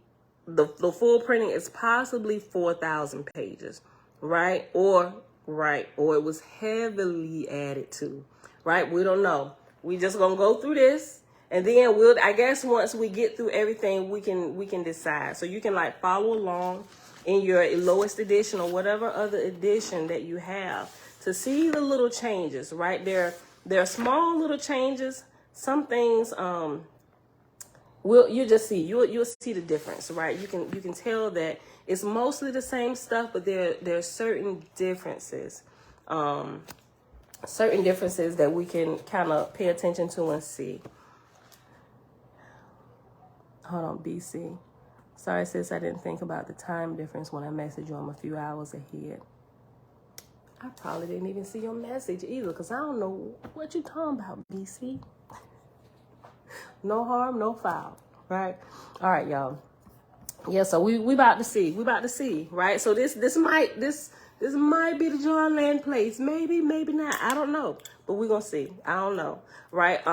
the full printing is possibly 4,000 pages, right? Or it was heavily added to, right? We don't know. We just gonna go through this, and then I guess once we get through everything, we can decide. So you can like follow along in your lowest edition or whatever other edition that you have to see the little changes, right? There are small little changes. Some things you'll just see you'll see the difference, right? You can tell that it's mostly the same stuff, but there are certain differences that we can kind of pay attention to and see. Hold on, BC. Sorry, sis, I didn't think about the time difference when I messaged you. I'm a few hours ahead. I probably didn't even see your message either, because I don't know what you talking about, BC. No harm, no foul, right? All right, y'all. Yeah, so we about to see. We about to see, right? So this might be the John Land place. Maybe not. I don't know. But we're gonna see. I don't know. Right?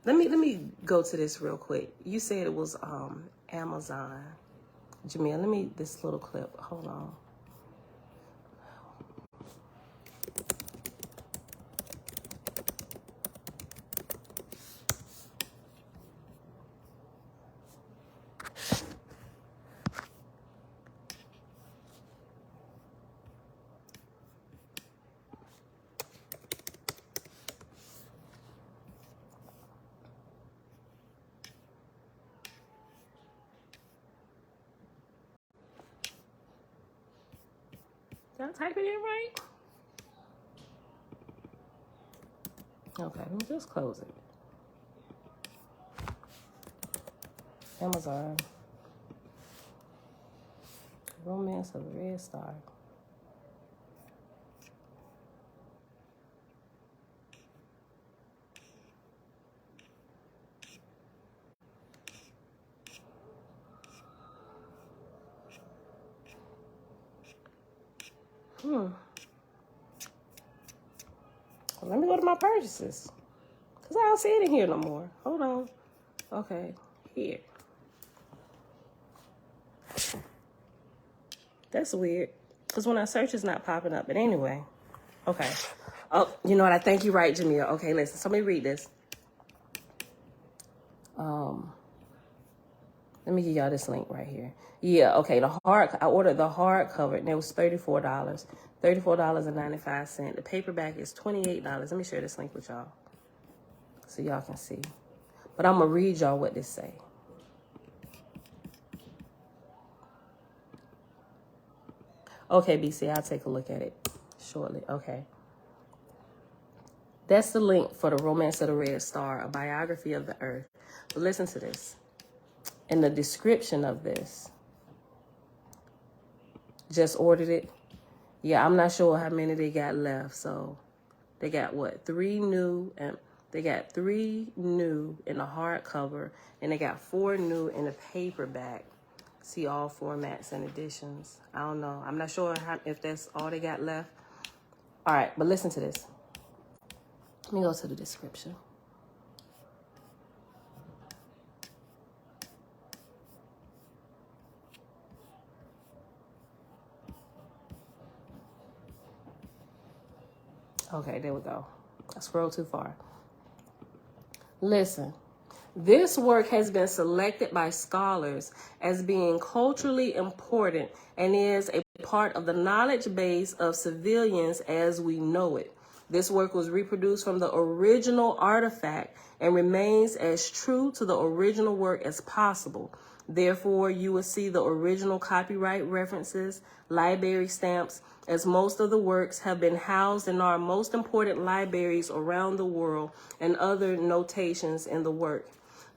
Let me go to this real quick. You said it was Amazon. Jamil, this little clip. Hold on. Did I type it in right? Okay, let me just close it. Amazon. Romance of the Red Star. Let me go to my purchases, because I don't see it in here no more. Hold on. Okay, here. That's weird, because when I search, it's not popping up. But anyway, okay. Oh, you know what? I think you're right, Jamil. Okay, listen. So let me read this. Let me give y'all this link right here. Yeah, okay. I ordered the hardcover, and it was $34. $34.95. The paperback is $28. Let me share this link with y'all so y'all can see. But I'm gonna read y'all what this say. Okay, BC, I'll take a look at it shortly. Okay. That's the link for The Romance of the Red Star, a biography of the Earth. But listen to this. In the description of this, Just ordered it. Yeah, I'm not sure how many they got left. So they got what? 3 new, and they got 3 new in the hardcover, and they got 4 new in the paperback. See all formats and editions. I don't know. I'm not sure if that's all they got left. All right, but listen to this. Let me go to the description. Okay, there we go. I scrolled too far. Listen, this work has been selected by scholars as being culturally important and is a part of the knowledge base of civilians as we know it. This work was reproduced from the original artifact and remains as true to the original work as possible. Therefore, you will see the original copyright references, library stamps, as most of the works have been housed in our most important libraries around the world, and other notations in the work.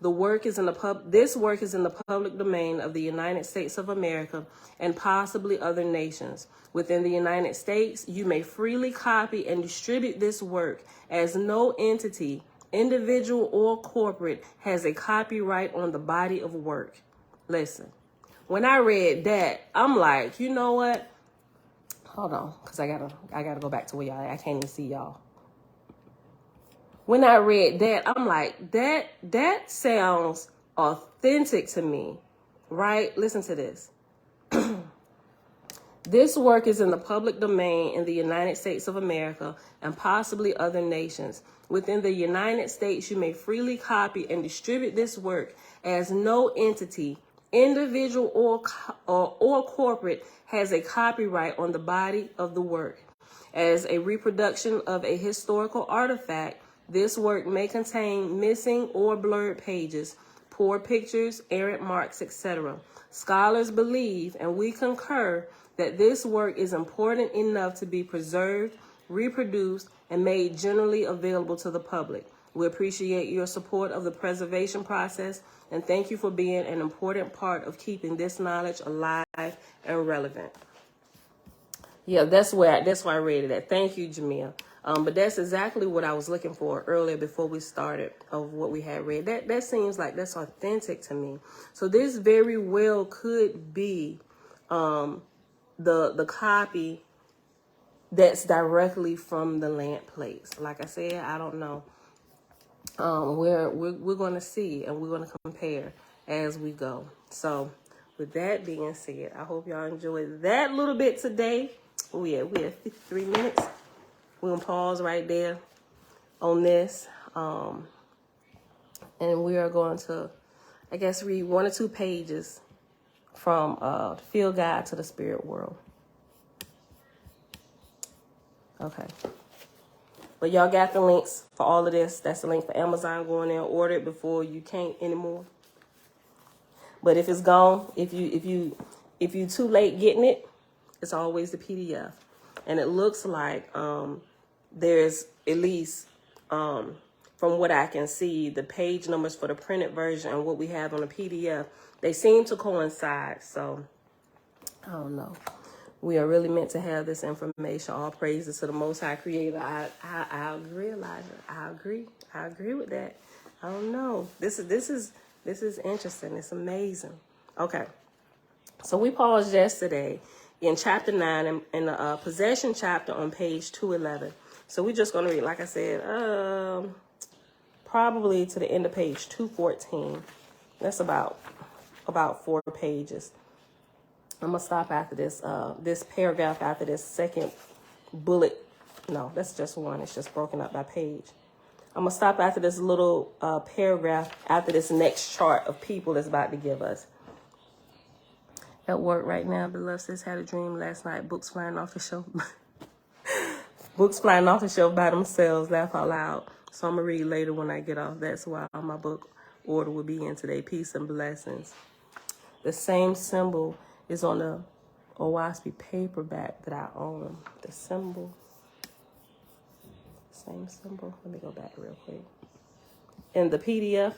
This work is in the public domain of the United States of America and possibly other nations. Within the United States, you may freely copy and distribute this work, as no entity, individual or corporate, has a copyright on the body of work. Listen, when I read that, I'm like, you know what? Hold on, because I gotta go back to where y'all at. I can't even see y'all. When I read that, I'm like, that sounds authentic to me, right? Listen to this. This work is in the public domain in the United States of America and possibly other nations. Within the United States, you may freely copy and distribute this work, as no entity, individual or corporate, has a copyright on the body of the work. As a reproduction of a historical artifact, this work may contain missing or blurred pages, poor pictures, errant marks, etc. Scholars believe, and we concur, that this work is important enough to be preserved, reproduced, and made generally available to the public. We appreciate your support of the preservation process, and thank you for being an important part of keeping this knowledge alive and relevant. Yeah, that's why I read it at. Thank you, Jamil. But that's exactly what I was looking for earlier before we started of what we had read. That seems like that's authentic to me. So this very well could be the copy that's directly from the Lant plates. Like I said, I don't know. We're going to see, and we're going to compare as we go. So with that being said, I hope y'all enjoyed that little bit today. We have 53 minutes. We're going to pause right there on this. And we are going to, I guess, read 1 or 2 pages from Field Guide to the Spirit World. Okay. But y'all got the links for all of this. That's the link for Amazon. Go in there and order it before you can't anymore. But if it's gone, if you too late getting it, it's always the PDF. And it looks like there's at least, from what I can see, the page numbers for the printed version and what we have on the PDF, they seem to coincide. So, I don't know. We are really meant to have this information. All praises to the Most High Creator. I agree, Elijah. I agree with that. I don't know. This is interesting. It's amazing. Okay. So we paused yesterday in chapter 9 in the possession chapter on page 211. So we're just going to read, like I said, probably to the end of page 214. That's about 4 pages. I'm going to stop after this paragraph after this second bullet. No, that's just one. It's just broken up by page. I'm going to stop after this little paragraph after this next chart of people that's about to give us. At work right now, beloved sis, had a dream last night. Books flying off the shelf. Books flying off the shelf by themselves. Laugh out loud. So I'm going to read later when I get off. That's why my book order will be in today. Peace and blessings. The same symbol is on the Owaspy paperback that I own. The symbol. Same symbol. Let me go back real quick. In the PDF.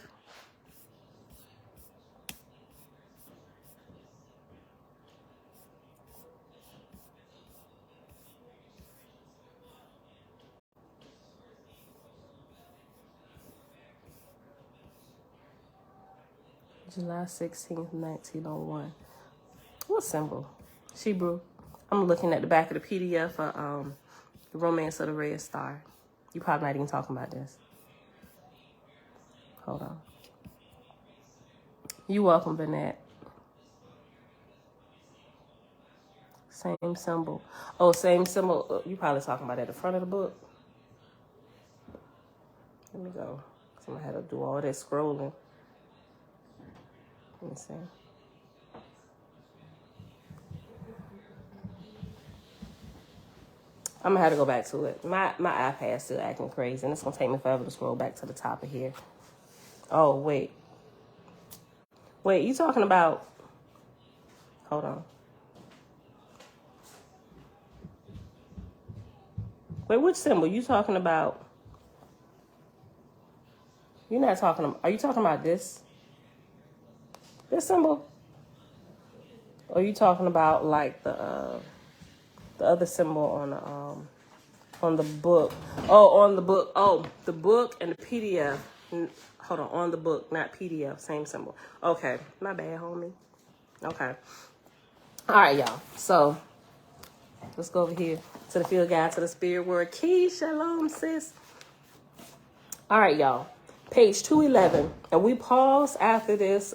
July 16th, 1901. What symbol? Hebrew. I'm looking at the back of the PDF for The Romance of the Red Star. You probably not even talking about this. Hold on. You welcome, Burnett. Same symbol. Oh, same symbol. You probably talking about at the front of the book. Let me go. I'm gonna have to do all that scrolling. Let me see. I'm gonna have to go back to it. My iPad's still acting crazy, and it's gonna take me forever to scroll back to the top of here. Oh, wait. Wait, you talking about... Hold on. Wait, which symbol? You talking about... You're not talking about... Are you talking about this? This symbol? Or are you talking about, like, the other symbol on the book? Oh, on the book. Oh, the book and the PDF. Hold on the book, not PDF, same symbol. Okay, my bad, homie. Okay. All right, y'all. So let's go over here to the field guide to the spirit word. Key, shalom, sis. All right, y'all. Page 211, and we pause after this.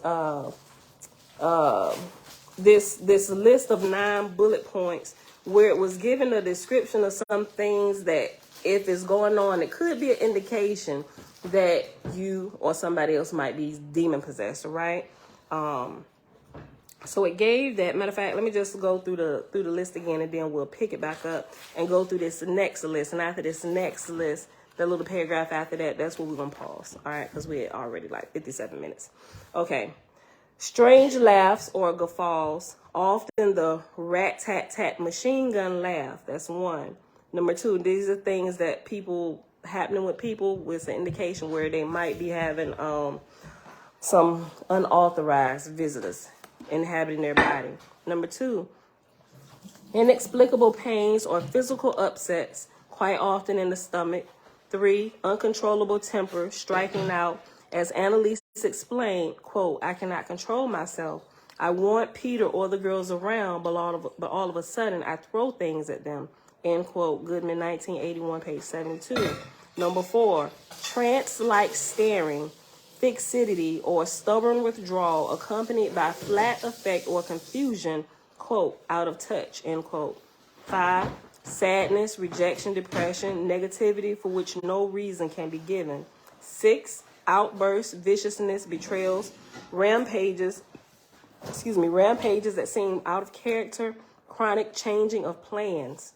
This list of 9 bullet points where it was given a description of some things that if it's going on, it could be an indication that you or somebody else might be demon possessed, right? So it gave that. Matter of fact, let me just go through the list again, and then we'll pick it back up and go through this next list. And after this next list, the little paragraph after that, that's where we're gonna pause. All right, because we're already like 57 minutes. Okay. Strange laughs or guffaws, often the rat-tat-tat machine gun laugh. That's 1. Number 2, these are things that happening with people with an indication where they might be having some unauthorized visitors inhabiting their body. Number 2, inexplicable pains or physical upsets, quite often in the stomach. 3, uncontrollable temper striking out. As Annalise explained, quote, I cannot control myself. I want Peter or the girls around, but all of a sudden I throw things at them. End quote. Goodman, 1981, page 72. Number 4, trance-like staring, fixity, or stubborn withdrawal accompanied by flat affect or confusion, quote, out of touch, end quote. 5, sadness, rejection, depression, negativity for which no reason can be given. 6, outbursts, viciousness, betrayals, rampages that seem out of character, chronic changing of plans.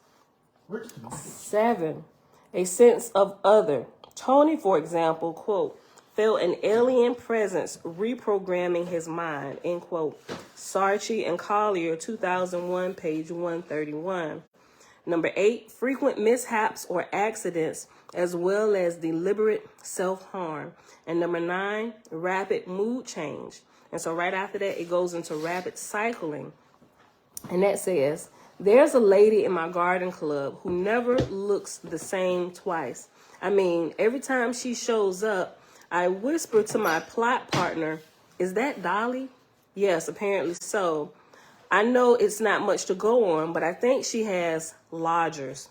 7, a sense of other. Tony, for example, quote, felt an alien presence reprogramming his mind, end quote. Sarchi and Collier, 2001, page 131. Number 8, frequent mishaps or accidents, as well as deliberate self-harm. And number 9, rapid mood change. And so right after that, it goes into rapid cycling. And that says, there's a lady in my garden club who never looks the same twice. I mean, every time she shows up, I whisper to my plot partner, is that Dolly? Yes, apparently so. I know it's not much to go on, but I think she has lodgers.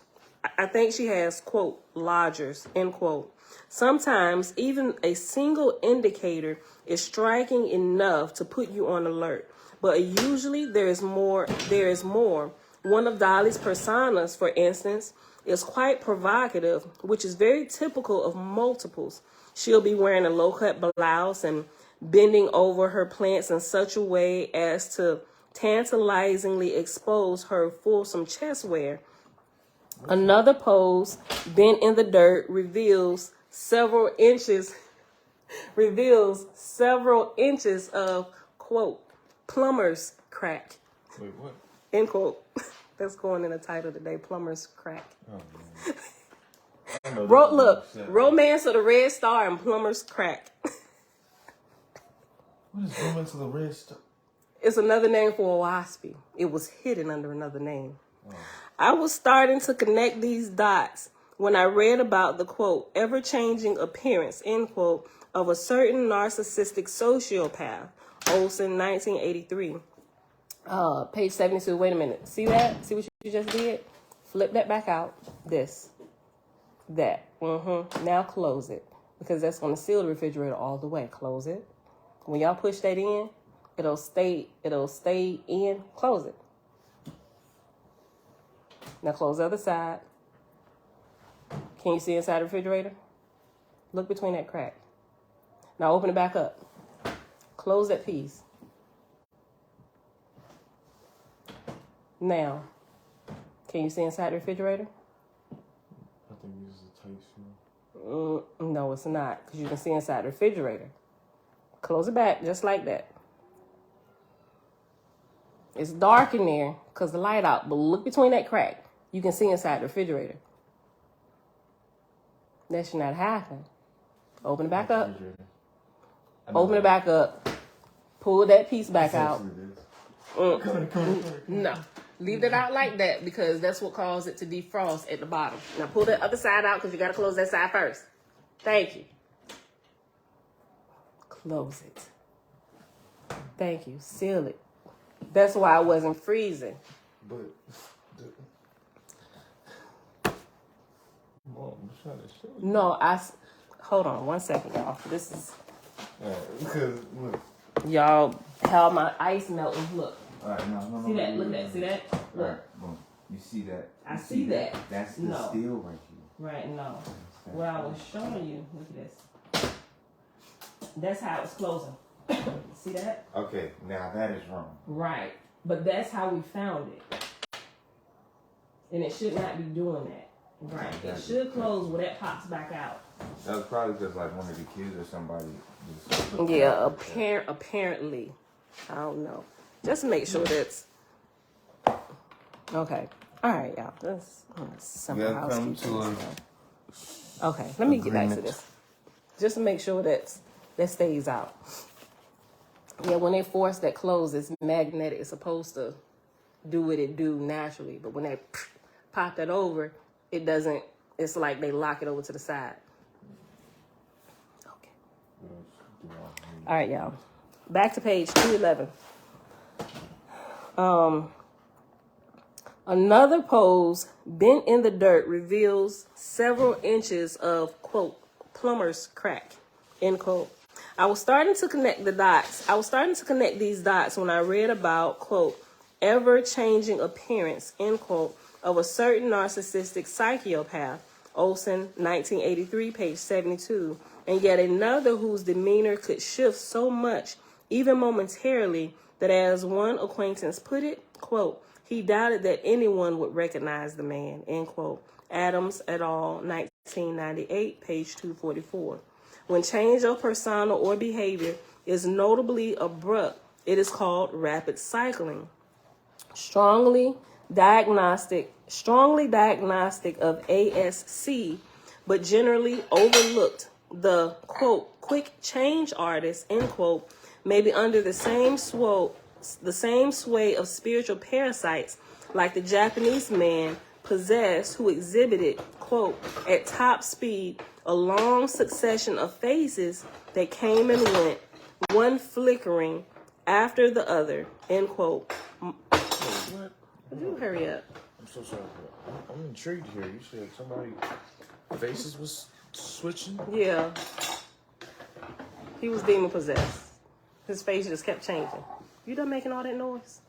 I think she has, quote, lodgers, end quote. Sometimes even a single indicator is striking enough to put you on alert. But usually there is more. One of Dolly's personas, for instance, is quite provocative, which is very typical of multiples. She'll be wearing a low-cut blouse and bending over her plants in such a way as to tantalizingly expose her fulsome chest hair. Another pose, bent in the dirt, reveals several inches of, quote, plumber's crack. Wait, what? End quote. That's going in the title today, plumber's crack. Oh, Look, Romance of the Red Star and plumber's crack. What is Romance of the Red Star? It's another name for a waspy. It was hidden under another name. Oh. I was starting to connect these dots when I read about the, quote, ever-changing appearance, end quote, of a certain narcissistic sociopath, Olson, 1983. Page 72. Wait a minute. See that? See what you just did? Flip that back out. That. Now close it. Because that's going to seal the refrigerator all the way. Close it. When y'all push that in, it'll stay in. Close it. Now close the other side. Can you see inside the refrigerator? Look between that crack. Now open it back up. Close that piece. Now, can you see inside the refrigerator? I think this is a tight seal. No, it's not, because you can see inside the refrigerator. Close it back just like that. It's dark in there because the light out, but look between that crack. You can see inside the refrigerator. That should not happen. Open it back up. Open it back up. Pull that piece back out. No. Leave it out like that because that's what caused it to defrost at the bottom. Now pull the other side out because you got to close that side first. Thank you. Close it. Thank you. Seal it. That's why I wasn't freezing. But Mom, I'm trying to show you. No, hold on 1 second, y'all. This is Because look. y'all how my ice melting. Look. All right, no. See that? Look at that. See that? Look. All right, boom. You see that? I see that. That's the No. steel right here. Right, no. What I was showing you, look at this. That's how it's closing. See that? Okay, now that is wrong. Right. But that's how we found it. And it should not be doing that. Right. It should close when that pops back out. That was probably because like one of the kids or somebody just... Yeah, apparently. I don't know. Just make sure that's... Okay. All right, y'all. That's simple housekeeping stuff. Okay, let me get back to this. Just to make sure that stays out. Yeah, when they force that close, it's magnetic. It's supposed to do what it do naturally. But when they pop that over, it doesn't. It's like they lock it over to the side. Okay. All right, y'all. Back to page 211. Another pose bent in the dirt reveals several inches of, quote, plumber's crack, end quote. I was starting to connect these dots when I read about, quote, ever-changing appearance, end quote, of a certain narcissistic psychopath, Olson, 1983, page 72, and yet another whose demeanor could shift so much, even momentarily, that as one acquaintance put it, quote, he doubted that anyone would recognize the man, end quote. Adams et al., 1998, page 244. When change of persona or behavior is notably abrupt, it is called rapid cycling. Strongly diagnostic of ASC, but generally overlooked. The, quote, quick change artist, end quote, may be under the same sway of spiritual parasites like the Japanese man possessed who exhibited, quote, at top speed, a long succession of phases that came and went, one flickering after the other, end quote. What? You hurry up. I'm so sorry. I'm intrigued here. You said somebody faces was switching? Yeah. He was demon possessed. His face just kept changing. You done making all that noise?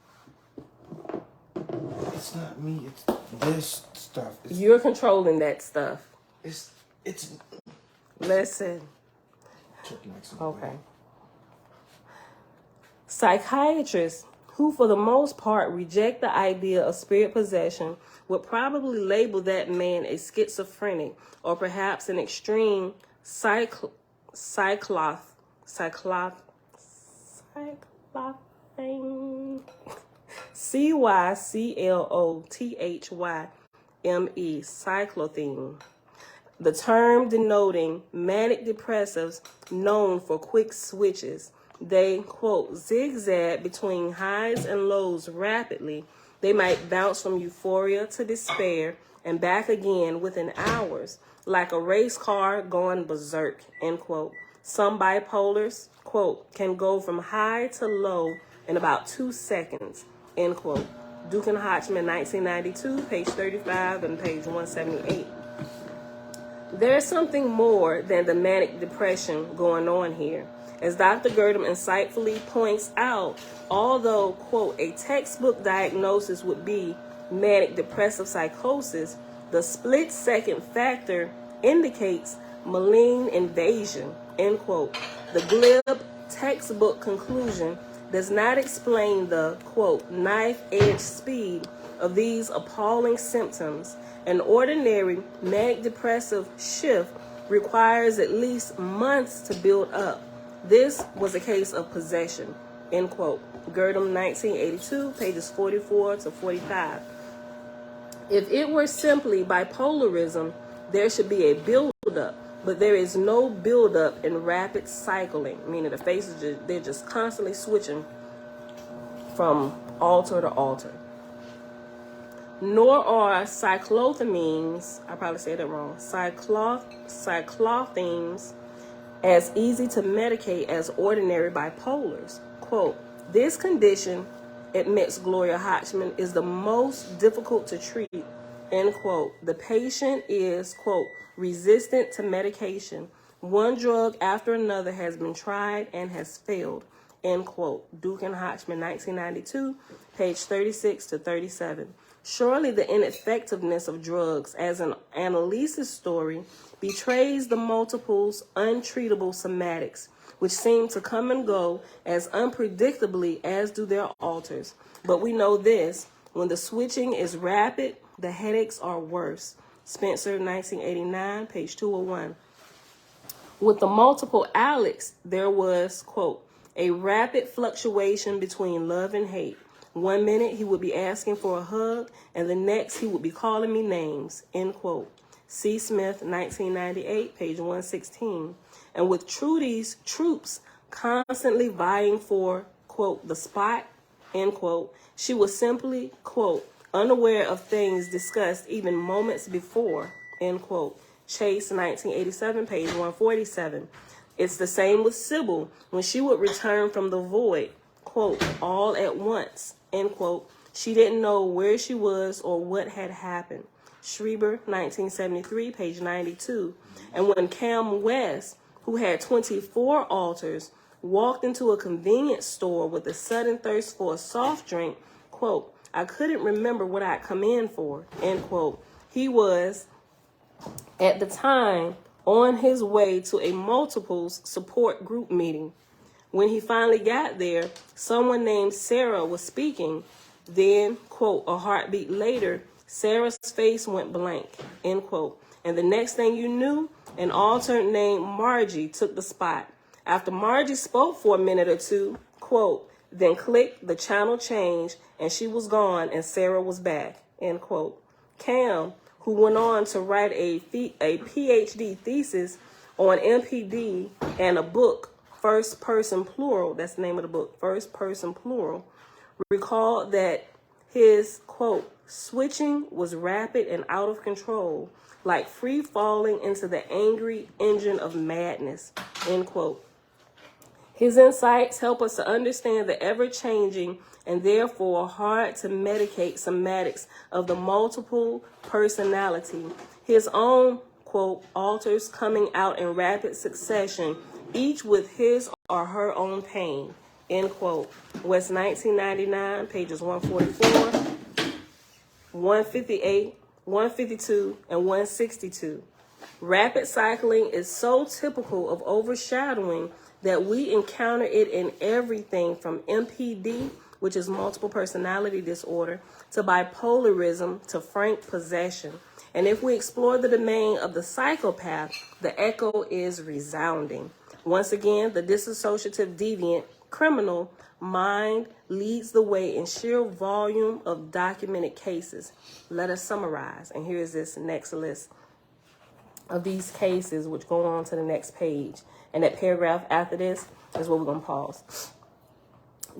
It's not me. It's this stuff. You're controlling that stuff. It's. Listen. Okay. Psychiatrists who, for the most part, reject the idea of spirit possession would probably label that man a schizophrenic or perhaps an extreme cyclothing. CYCLOTHYME, cyclothene. The term denoting manic depressives known for quick switches. They, quote, zigzag between highs and lows rapidly. They might bounce from euphoria to despair and back again within hours, like a race car going berserk, end quote. Some bipolars, quote, can go from high to low in about 2 seconds, end quote. Duke and Hodgman, 1992, page 35 and page 178. There's something more than the manic depression going on here. As Dr. Girdham insightfully points out, although, quote, a textbook diagnosis would be manic depressive psychosis, the split-second factor indicates malign invasion, end quote. The glib textbook conclusion does not explain the, quote, knife-edge speed of these appalling symptoms. An ordinary manic depressive shift requires at least months to build up. This was a case of possession, end quote. Girdham, 1982, pages 44 to 45. If it were simply bipolarism, there should be a build-up, but there is no build-up in rapid cycling, meaning the faces, they're just constantly switching from alter to alter. Nor are cyclothamines, I probably said that wrong, cyclothemes as easy to medicate as ordinary bipolars. Quote, this condition, admits Gloria Hodgman, is the most difficult to treat, end quote. The patient is, quote, resistant to medication. One drug after another has been tried and has failed, end quote. Duke and Hodgman, 1992, page 36 to 37. Surely the ineffectiveness of drugs as an analysis story betrays the multiples untreatable somatics, which seem to come and go as unpredictably as do their alters. But we know this, when the switching is rapid, the headaches are worse. Spencer, 1989, page 201. With the multiple Alex, there was, quote, a rapid fluctuation between love and hate. 1 minute he would be asking for a hug, and the next he would be calling me names, end quote. C. Smith, 1998, page 116. And with Trudy's troops constantly vying for, quote, the spot, end quote, she was simply, quote, unaware of things discussed even moments before, end quote. Chase, 1987, page 147. It's the same with Sybil when she would return from the void, quote, all at once, end quote. She didn't know where she was or what had happened. Schreiber, 1973, page 92. And when Cam West, who had 24 alters, walked into a convenience store with a sudden thirst for a soft drink, quote, I couldn't remember what I'd come in for, end quote. He was, at the time, on his way to a multiples support group meeting. When he finally got there, someone named Sarah was speaking. Then, quote, a heartbeat later, Sarah's face went blank, end quote. And the next thing you knew, an alternate named Margie took the spot. After Margie spoke for a minute or two, quote, then click, the channel changed, and she was gone, and Sarah was back, end quote. Cam, who went on to write a PhD thesis on MPD and a book, First Person Plural, that's the name of the book, First Person Plural, recalled that his, quote, switching was rapid and out of control, like free falling into the angry engine of madness, end quote. His insights help us to understand the ever-changing and therefore hard to medicate somatics of the multiple personality. His own, quote, alters coming out in rapid succession, each with his or her own pain, end quote. West, 1999, pages 144, 158, 152, and 162. Rapid cycling is so typical of overshadowing that we encounter it in everything from MPD, which is multiple personality disorder, to bipolarism, to frank possession. And if we explore the domain of the psychopath, the echo is resounding. Once again, the dissociative deviant criminal mind leads the way in sheer volume of documented cases. Let us summarize. And here is this next list of these cases, which go on to the next page. And that paragraph after this is where we're going to pause.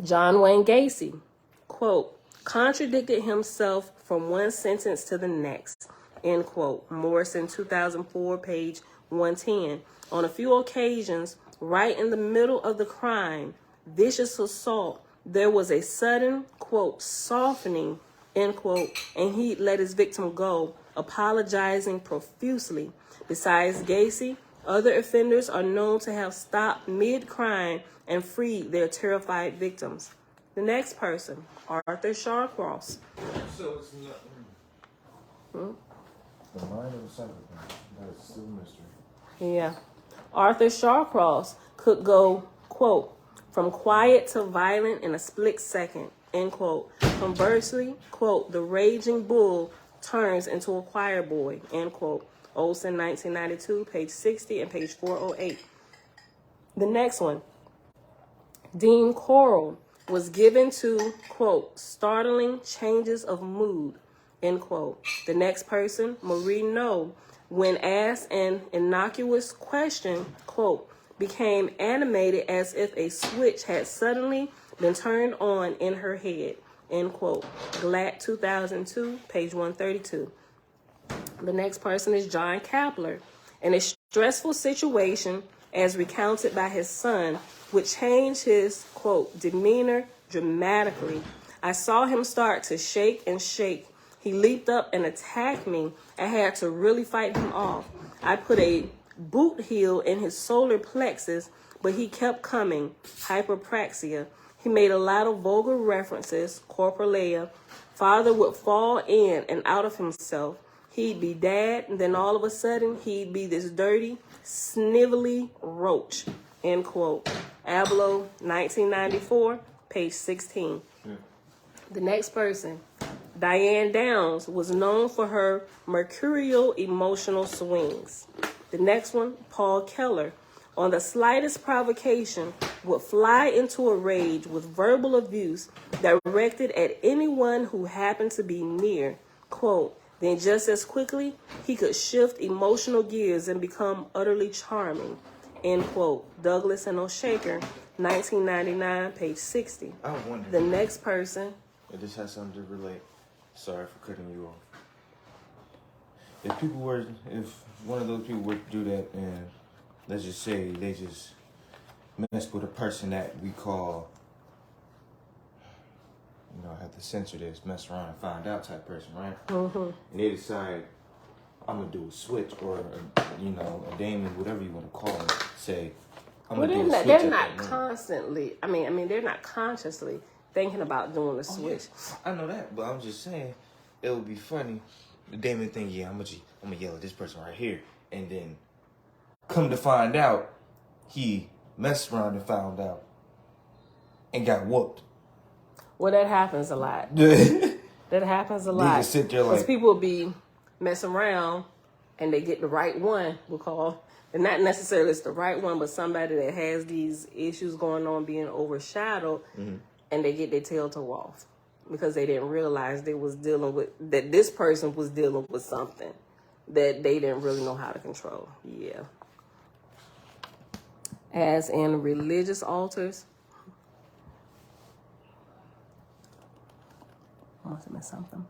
John Wayne Gacy, quote, contradicted himself from one sentence to the next, end quote. Morrison, 2004, page 110. On a few occasions, right in the middle of the crime, vicious assault, there was a sudden, quote, softening, end quote, and he let his victim go, apologizing profusely. Besides Gacy, other offenders are known to have stopped mid-crime and freed their terrified victims. The next person, Arthur Shawcross. So it's not. The mind of the psychopath. That's still a mystery. Yeah. Arthur Shawcross could go, quote, from quiet to violent in a split second, end quote. Conversely, quote, the raging bull turns into a choir boy, end quote. Olson, 1992, page 60 and page 408. The next one, Dean Coral was given to, quote, startling changes of mood, end quote. The next person, Marie No, when asked an innocuous question, quote, became animated as if a switch had suddenly been turned on in her head, end quote. Glatt, 2002, page 132. The next person is John Kapler. In a stressful situation, as recounted by his son, would change his, quote, demeanor dramatically. I saw him start to shake and shake. He leaped up and attacked me. I had to really fight him off. I put a boot heel in his solar plexus, but he kept coming. Hyperpraxia. He made a lot of vulgar references. Corporelia. Father would fall in and out of himself. He'd be dad, and then all of a sudden, he'd be this dirty, snivelly roach, end quote. Abloh, 1994, page 16. The next person, Diane Downs, was known for her mercurial emotional swings. The next one, Paul Keller, on the slightest provocation, would fly into a rage with verbal abuse directed at anyone who happened to be near, quote, then just as quickly, he could shift emotional gears and become utterly charming, end quote. Douglas and O'Shaker, 1999, page 60. I wonder. The next person. This has something to relate. Sorry for cutting you off. If one of those people were to do that, and let's just say they just messed with a person that we call, you know, I have to censor this, mess around and find out type person, right? Mm-hmm. And they decide, I'm going to do a switch, or, a Damon, whatever you want to call it, say, I'm going to do a switch. They're not constantly, they're not consciously thinking about doing a switch. Yeah. I know that, but I'm just saying, it would be funny. The Damon thing, yeah, I'm going to yell at this person right here. And then come to find out, he messed around and found out and got whooped. Well, that happens a lot. That happens a lot. They just sit there like, because people be messing around and they get the right one, we'll call. And not necessarily it's the right one, but somebody that has these issues going on being overshadowed, and they get their tail toe off because they didn't realize that this person was dealing with something that they didn't really know how to control. Yeah. As in religious altars. I must have missed something.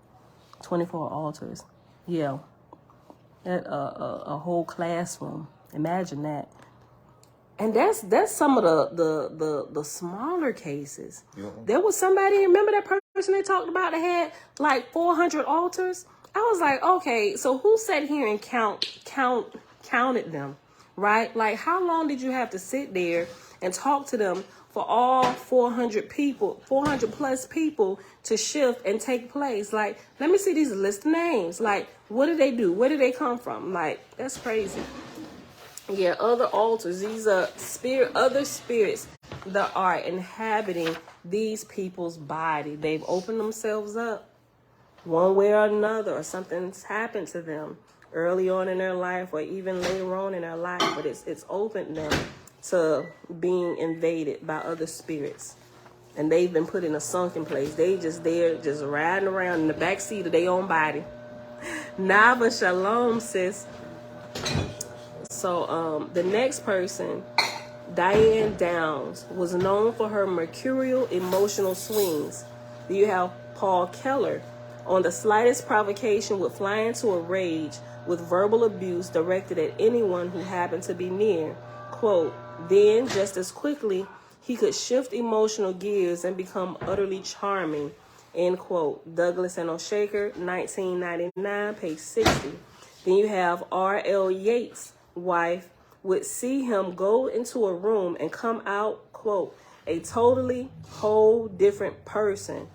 24 altars. Yeah. At a whole classroom. Imagine that. And that's some of the smaller cases. Yeah. There was somebody, remember that person they talked about that had like 400 altars? I was like, okay, so who sat here and counted them, right? Like, how long did you have to sit there and talk to them for all 400 plus people to shift and take place? Like, let me see these list of names. Like, what did they do? Where did they come from? Like, that's crazy. Yeah, other altars. These are other spirits that are inhabiting these people's body. They've opened themselves up one way or another, or something's happened to them early on in their life or even later on in their life, but it's opened them to being invaded by other spirits. And they've been put in a sunken place. They just there, just riding around in the back seat of their own body. Nava Shalom, sis. So the next person, Diane Downs, was known for her mercurial emotional swings. You have Paul Keller, on the slightest provocation would fly into a rage with verbal abuse directed at anyone who happened to be near. Quote, Then, just as quickly, he could shift emotional gears and become utterly charming, end quote. Douglas and O'Shaker, 1999, page 60. Then you have R.L. Yates' wife would see him go into a room and come out, quote, a totally whole different person,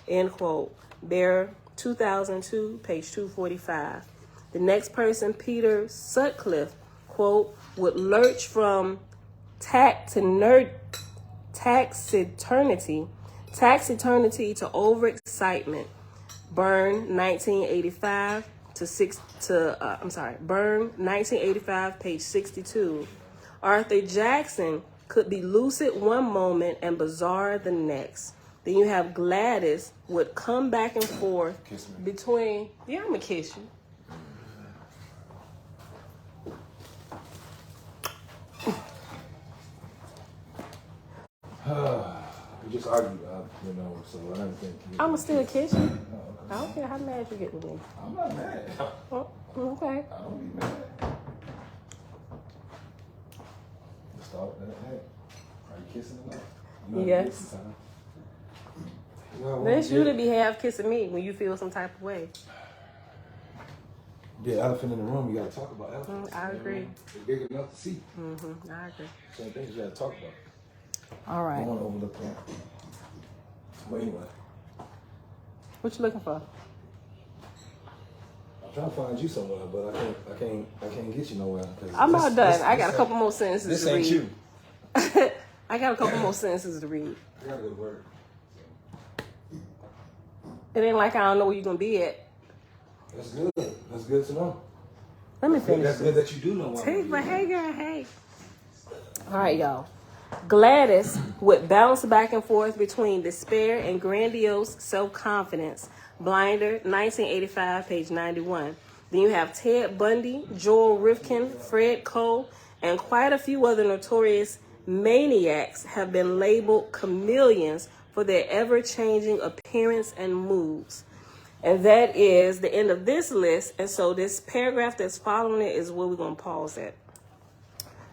end quote. Bear, 2002, page 245. The next person, Peter Sutcliffe, quote, would lurch from taciturnity to overexcitement. Burn, 1985 Burn, 1985, page 62. Arthur Jackson could be lucid one moment and bizarre the next. Then you have Gladys would come back and forth between. Yeah, I'm gonna kiss you. We just argued, so I don't think. I'ma still kiss you. Oh, okay. I don't care how mad you get with me. I'm not mad. Oh, okay. I don't be mad. Let's start that. Hey, are you kissing enough? Yes. That's you to be half kissing me when you feel some type of way. The elephant in the room, you gotta talk about elephants. I agree. They're big enough to see. I agree. Some things you gotta talk about. All right. I don't want to overlook that. But anyway. What you looking for? I'm trying to find you somewhere, but I can't get you nowhere. I'm not done. I got a couple more sentences to read. This ain't you. I got a couple more sentences to read. I gotta go to work. It ain't like I don't know where you're gonna be at. That's good. That's good to know. Let me finish. That's good that you do know. Hey, girl, hey. All right, y'all. Gladys would bounce back and forth between despair and grandiose self-confidence. Blinder, 1985, page 91. Then you have Ted Bundy, Joel Rifkin, Fred Cole, and quite a few other notorious maniacs have been labeled chameleons for their ever-changing appearance and moves. And that is the end of this list. And so this paragraph that's following it is where we're going to pause at.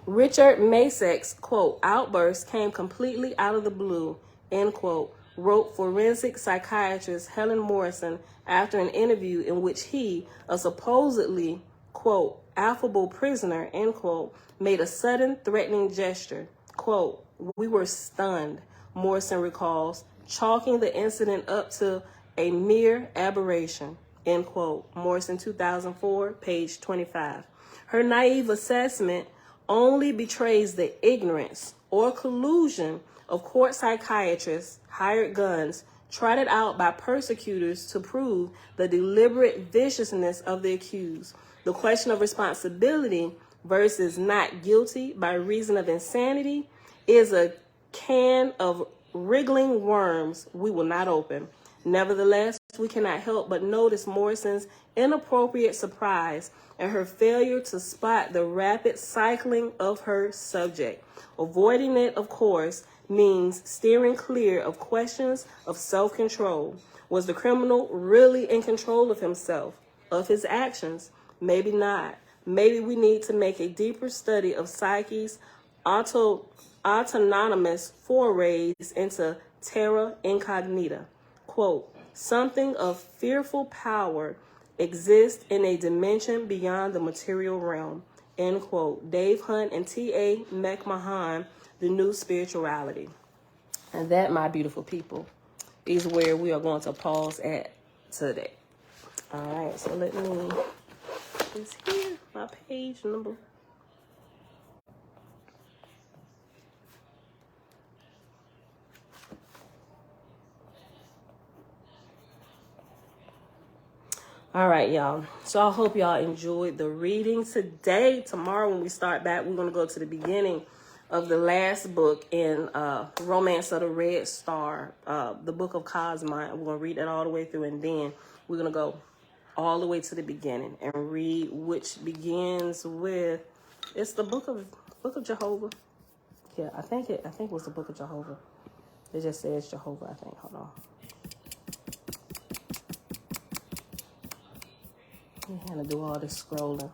Richard Masek's, quote, outburst came completely out of the blue, end quote, wrote forensic psychiatrist Helen Morrison after an interview in which he, a supposedly, quote, affable prisoner, end quote, made a sudden threatening gesture. Quote, we were stunned, Morrison recalls, chalking the incident up to a mere aberration, end quote. Morrison, 2004, page 25. Her naive assessment only betrays the ignorance or collusion of court psychiatrists, hired guns, trotted out by persecutors to prove the deliberate viciousness of the accused. The question of responsibility versus not guilty by reason of insanity is a can of wriggling worms we will not open. Nevertheless, we cannot help but notice Morrison's inappropriate surprise and her failure to spot the rapid cycling of her subject. Avoiding it, of course, means steering clear of questions of self-control. Was the criminal really in control of himself, of his actions? Maybe not. Maybe we need to make a deeper study of psyche's autonomous forays into terra incognita. Quote, something of fearful power exists in a dimension beyond the material realm, end quote. Dave Hunt and T.A. McMahon, The New Spirituality. And that, my beautiful people, is where we are going to pause at today. All right, so let me, it's here, my page number. All right, y'all. So I hope y'all enjoyed the reading today. Tomorrow when we start back, we're going to go to the beginning of the last book in Romance of the Red Star, the book of Cosmine. We're going to read that all the way through, and then we're going to go all the way to the beginning and read, which begins with, it's the book of Jehovah. Yeah, I think it was the book of Jehovah. It just says Jehovah, I think. Hold on. I'm going to do all this scrolling.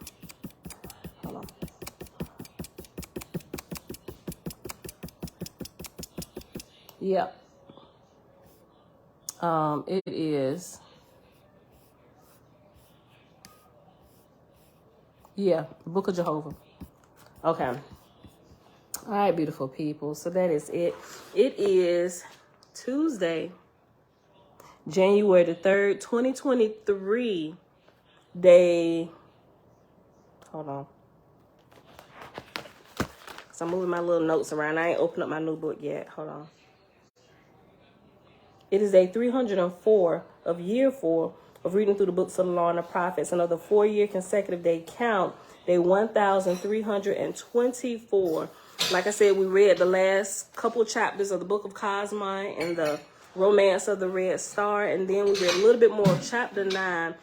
Hold on. Yep. It is. Yeah, Book of Jehovah. Okay. All right, beautiful people. So that is it. It is Tuesday, January the 3rd, 2023. Day. Hold on. So I'm moving my little notes around. I ain't opened up my new book yet. Hold on. It is day 304 of year 4 of reading through the books of the law and the prophets, and of the 4-year consecutive day count, day 1,324. Like I said, we read the last couple chapters of the book of Cosmine and the romance of the Red Star, and then we read a little bit more of chapter 9,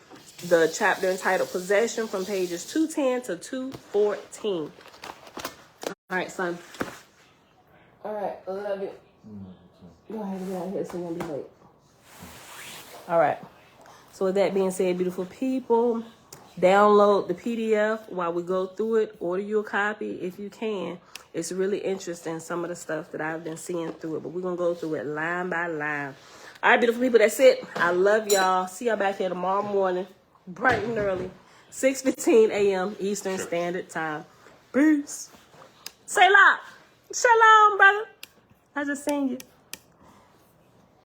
the chapter entitled Possession, from pages 210 to 214. All right, son. All right, I love you. Go ahead and get out of here so you won't be late. All right. So with that being said, beautiful people, download the PDF while we go through it. Order you a copy if you can. It's really interesting, some of the stuff that I've been seeing through it. But we're going to go through it line by line. All right, beautiful people, that's it. I love y'all. See y'all back here tomorrow morning, bright and early, 6:15 a.m. Eastern Standard Time. Peace. Say la. Shalom, brother. I just seen you.